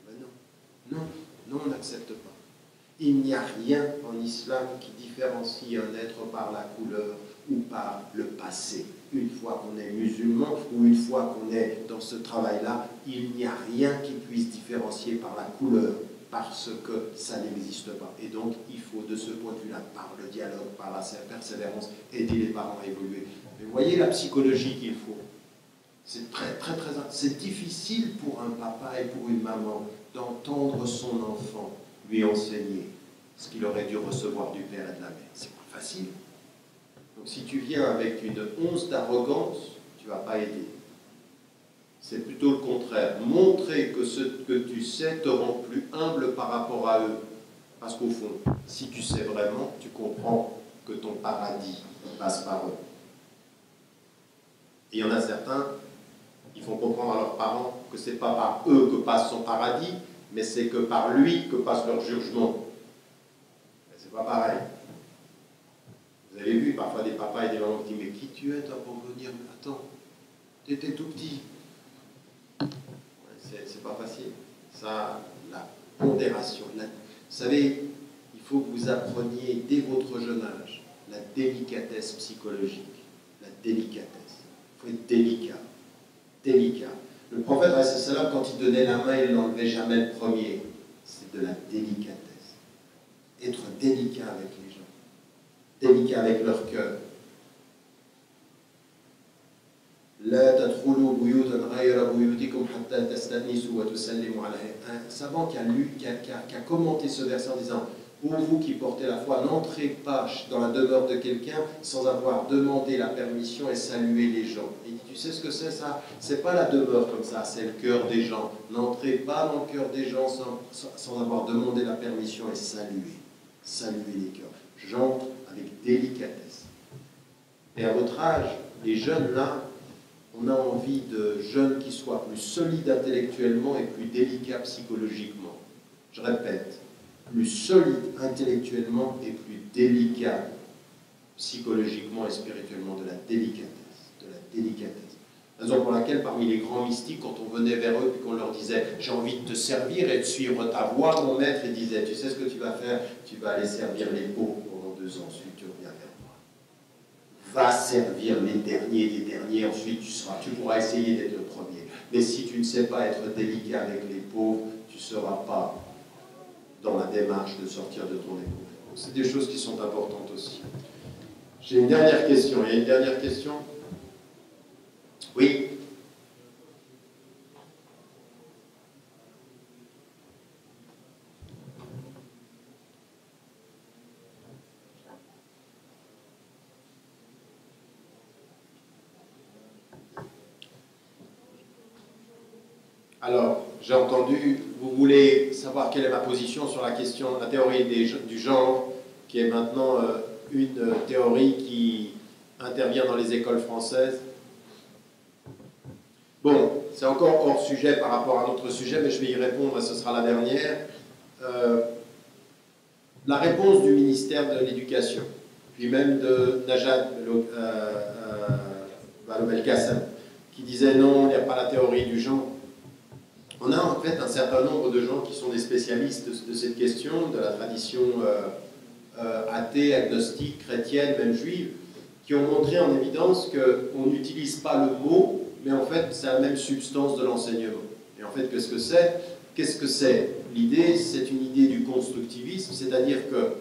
Ben non, on n'accepte pas. Il n'y a rien en islam qui différencie un être par la couleur ou par le passé. Une fois qu'on est musulman ou une fois qu'on est dans ce travail-là, il n'y a rien qui puisse différencier par la couleur, parce que ça n'existe pas. Et donc, il faut de ce point de vue-là, par le dialogue, par la persévérance, aider les parents à évoluer. Mais voyez la psychologie qu'il faut. C'est c'est difficile pour un papa et pour une maman d'entendre son enfant lui enseigner ce qu'il aurait dû recevoir du père et de la mère. C'est pas facile. Donc si tu viens avec une once d'arrogance, tu ne vas pas aider. C'est plutôt le contraire. Montrer que ce que tu sais te rend plus humble par rapport à eux. Parce qu'au fond, si tu sais vraiment, tu comprends que ton paradis passe par eux. Et il y en a certains, ils font comprendre à leurs parents que ce n'est pas par eux que passe son paradis, mais c'est que par lui que passe leur jugement. C'est pas pareil. Vous avez vu parfois des papas et des mamans qui disent « Mais qui tu es toi pour venir? Attends, tu étais tout petit. » C'est pas facile. Ça, la pondération. Vous savez, il faut que vous appreniez dès votre jeune âge la délicatesse psychologique. La délicatesse. Il faut être délicat. Délicat. Le prophète, quand il donnait la main, il ne l'enlevait jamais le premier. C'est de la délicatesse. Être délicat avec les gens. Délicat avec leur cœur. Un savant qui a commenté ce verset en disant « Pour vous qui portez la foi, n'entrez pas dans la demeure de quelqu'un sans avoir demandé la permission et salué les gens. » Et il dit « Tu sais ce que c'est ça? C'est pas la demeure comme ça, c'est le cœur des gens. N'entrez pas dans le cœur des gens sans avoir demandé la permission et saluer. Saluer les cœurs. J'entre avec délicatesse. » Et à votre âge, les jeunes là, on a envie de jeunes qui soient plus solides intellectuellement et plus délicats psychologiquement. Je répète, plus solides intellectuellement et plus délicats psychologiquement et spirituellement, de la délicatesse. De la délicatesse. Raison pour laquelle, parmi les grands mystiques, quand on venait vers eux et qu'on leur disait « J'ai envie de te servir et de suivre ta voie, mon maître », ils disaient « Tu sais ce que tu vas faire? Tu vas aller servir les pauvres pendant 2 ans, ensuite tu reviens vers moi. Va servir les derniers des derniers, ensuite tu pourras essayer d'être le premier. Mais si tu ne sais pas être délicat avec les pauvres, tu ne seras pas dans la démarche de sortir de ton égo. C'est des choses qui sont importantes aussi. J'ai une dernière question. Il y a une dernière question? Oui? Alors, j'ai entendu, vous voulez savoir quelle est ma position sur la question, la théorie du genre, qui est maintenant une théorie qui intervient dans les écoles françaises. Bon, c'est encore hors sujet par rapport à notre sujet, mais je vais y répondre et ce sera la dernière. La réponse du ministère de l'Éducation, puis même de Najat Vallaud-Belkacem, qui disait non, il n'y a pas la théorie du genre. On a en fait un certain nombre de gens qui sont des spécialistes de cette question, de la tradition athée, agnostique, chrétienne, même juive, qui ont montré en évidence qu'on n'utilise pas le mot, mais en fait c'est la même substance de l'enseignement. Et en fait, qu'est-ce que c'est? L'idée, c'est une idée du constructivisme, c'est-à-dire que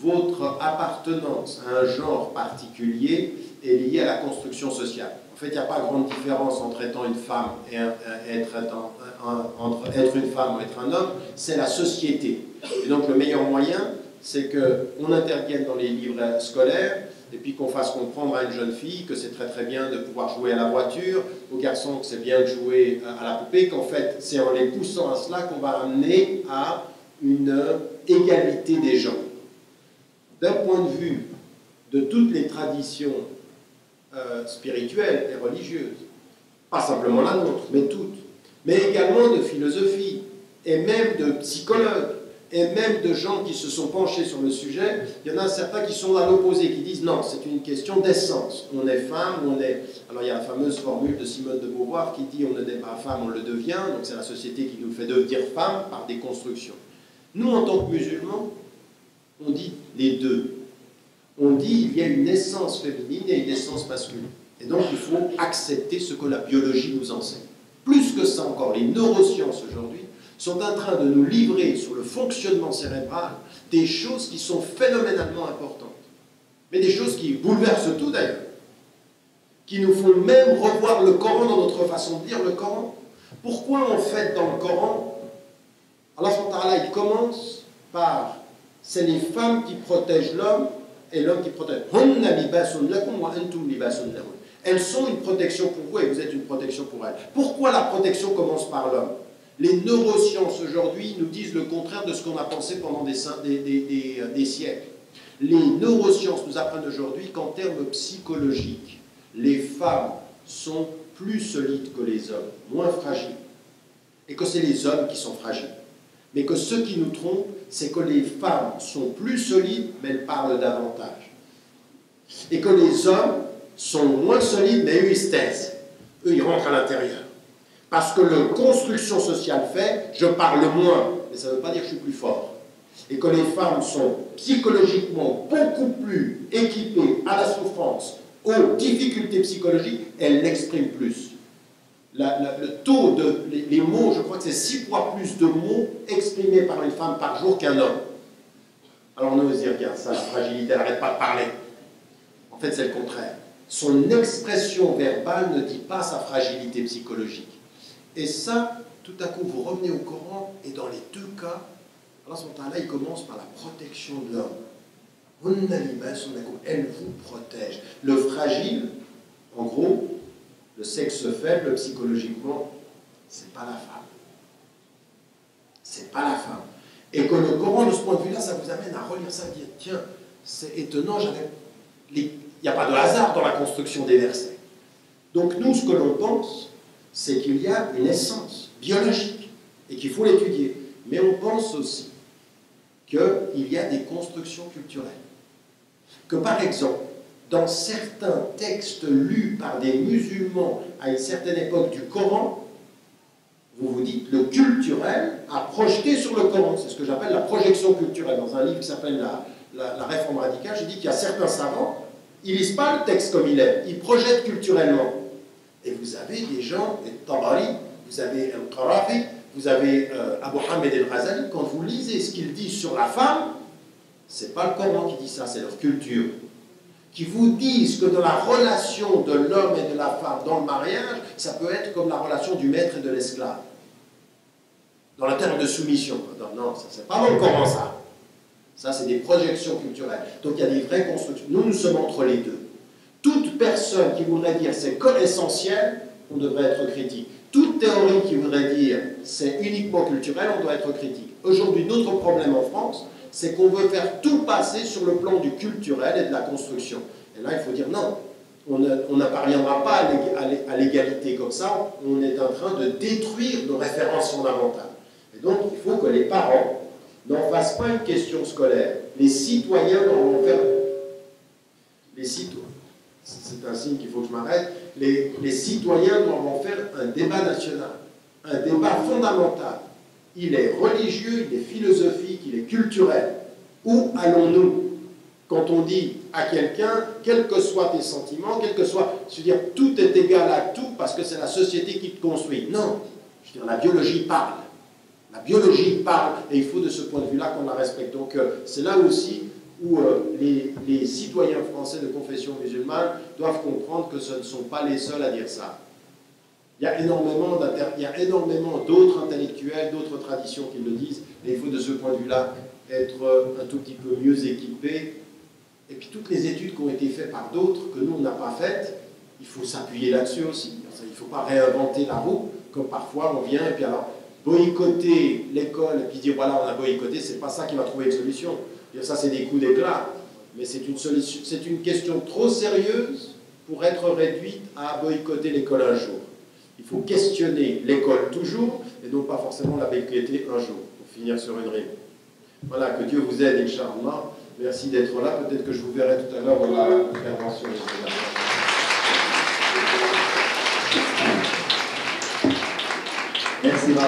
votre appartenance à un genre particulier est liée à la construction sociale. En fait, il n'y a pas grande différence entre étant une femme et entre être une femme ou être un homme, c'est la société. Et donc le meilleur moyen, c'est qu'on intervienne dans les livres scolaires et puis qu'on fasse comprendre à une jeune fille que c'est très très bien de pouvoir jouer à la voiture, aux garçons que c'est bien de jouer à la poupée, qu'en fait c'est en les poussant à cela qu'on va amener à une égalité des genres. D'un point de vue de toutes les traditions spirituelles et religieuses, pas simplement la nôtre, mais toutes, mais également de philosophie, et même de psychologues, et même de gens qui se sont penchés sur le sujet. Il y en a certains qui sont à l'opposé, qui disent non, c'est une question d'essence. On est femme, on est... Alors il y a la fameuse formule de Simone de Beauvoir qui dit on ne naît pas femme, on le devient. Donc c'est la société qui nous fait devenir femme par des constructions. Nous, en tant que musulmans, On dit les deux. On dit il y a une essence féminine et une essence masculine. Et donc il faut accepter ce que la biologie nous enseigne. Plus que ça encore, les neurosciences aujourd'hui sont en train de nous livrer sur le fonctionnement cérébral des choses qui sont phénoménalement importantes. Mais des choses qui bouleversent tout d'ailleurs. Qui nous font même revoir le Coran dans notre façon de lire le Coran. Pourquoi en fait dans le Coran, Allah subhanahu wa ta'ala, il commence par c'est les femmes qui protègent l'homme et l'homme qui protège. Elles sont une protection pour vous et vous êtes une protection pour elles. Pourquoi la protection commence par l'homme? Les neurosciences aujourd'hui nous disent le contraire de ce qu'on a pensé pendant des siècles. Les neurosciences nous apprennent aujourd'hui qu'en termes psychologiques, les femmes sont plus solides que les hommes, moins fragiles. Et que c'est les hommes qui sont fragiles. Mais que ce qui nous trompe, c'est que les femmes sont plus solides, mais elles parlent davantage. Et que les hommes sont moins solides, mais eux, ils se taisent. Eux, ils rentrent à l'intérieur. Parce que la construction sociale fait, je parle moins, mais ça ne veut pas dire que je suis plus fort. Et que les femmes sont psychologiquement beaucoup plus équipées à la souffrance, aux difficultés psychologiques, elles l'expriment plus. Le taux de les mots, je crois que c'est 6 fois plus de mots exprimés par une femme par jour qu'un homme. Alors on ose dire, regarde, ça, la fragilité, elle n'arrête pas de parler. En fait, c'est le contraire. Son expression verbale ne dit pas sa fragilité psychologique. Et ça, tout à coup, vous revenez au Coran, et dans les deux cas, Allah subhanahu wa ta'ala, il commence par la protection de l'homme. Elle vous protège. Le fragile, en gros, le sexe faible, psychologiquement, c'est pas la femme. C'est pas la femme. Et que le Coran, de ce point de vue-là, ça vous amène à relire ça et dire, tiens, c'est étonnant, il n'y a pas de hasard dans la construction des versets. Donc nous, ce que l'on pense, c'est qu'il y a une essence biologique et qu'il faut l'étudier. Mais on pense aussi qu'il y a des constructions culturelles. Que par exemple, dans certains textes lus par des musulmans à une certaine époque du Coran, vous vous dites, le culturel a projeté sur le Coran. C'est ce que j'appelle la projection culturelle. Dans un livre qui s'appelle la Réforme radicale, j'ai dit qu'il y a certains savants, ils ne lisent pas le texte comme il est, ils projettent culturellement. Et vous avez des gens, Tabari, vous avez Al-Qarafi, vous avez Abu Hamid el-Ghazali, quand vous lisez ce qu'ils disent sur la femme, ce n'est pas le Coran qui dit ça, c'est leur culture. Qui vous disent que dans la relation de l'homme et de la femme dans le mariage, ça peut être comme la relation du maître et de l'esclave. Dans le terme de soumission. Non, ça c'est pas dans le Coran ça. Ça c'est des projections culturelles. Donc il y a des vraies constructions. Nous sommes entre les deux. Toute personne qui voudrait dire c'est que essentiel, on devrait être critique. Toute théorie qui voudrait dire c'est uniquement culturel, on doit être critique. Aujourd'hui, notre problème en France, c'est qu'on veut faire tout passer sur le plan du culturel et de la construction. Et là, il faut dire non, on ne parviendra pas à l'égalité comme ça, on est en train de détruire nos références fondamentales. Et donc, il faut que les parents n'en fassent pas une question scolaire. Les citoyens doivent en faire... Les citoyens, c'est un signe qu'il faut que je m'arrête, les citoyens doivent en faire un débat national, un débat fondamental. Il est religieux, il est philosophique, il est culturel. Où allons-nous quand on dit à quelqu'un, quels que soient tes sentiments, quel que soit, je veux dire, tout est égal à tout parce que c'est la société qui te construit. Non, je veux dire, la biologie parle. La biologie parle et il faut de ce point de vue-là qu'on la respecte. Donc c'est là aussi où les citoyens français de confession musulmane doivent comprendre que ce ne sont pas les seuls à dire ça. Il y a énormément d'autres intellectuels, d'autres traditions qui le disent, et il faut de ce point de vue-là être un tout petit peu mieux équipé. Et puis toutes les études qui ont été faites par d'autres, que nous on n'a pas faites, il faut s'appuyer là-dessus aussi. Il ne faut pas réinventer la roue, comme parfois on vient et puis alors boycotter l'école et puis dire voilà on a boycotté, c'est pas ça qui va trouver une solution. Ça c'est des coups d'éclat, mais c'est une question trop sérieuse pour être réduite à boycotter l'école un jour. Il faut questionner l'école toujours, et non pas forcément la boycotter un jour, pour finir sur une rime. Voilà, que Dieu vous aide, Inch'Allah. Merci d'être là. Peut-être que je vous verrai tout à l'heure dans l'intervention.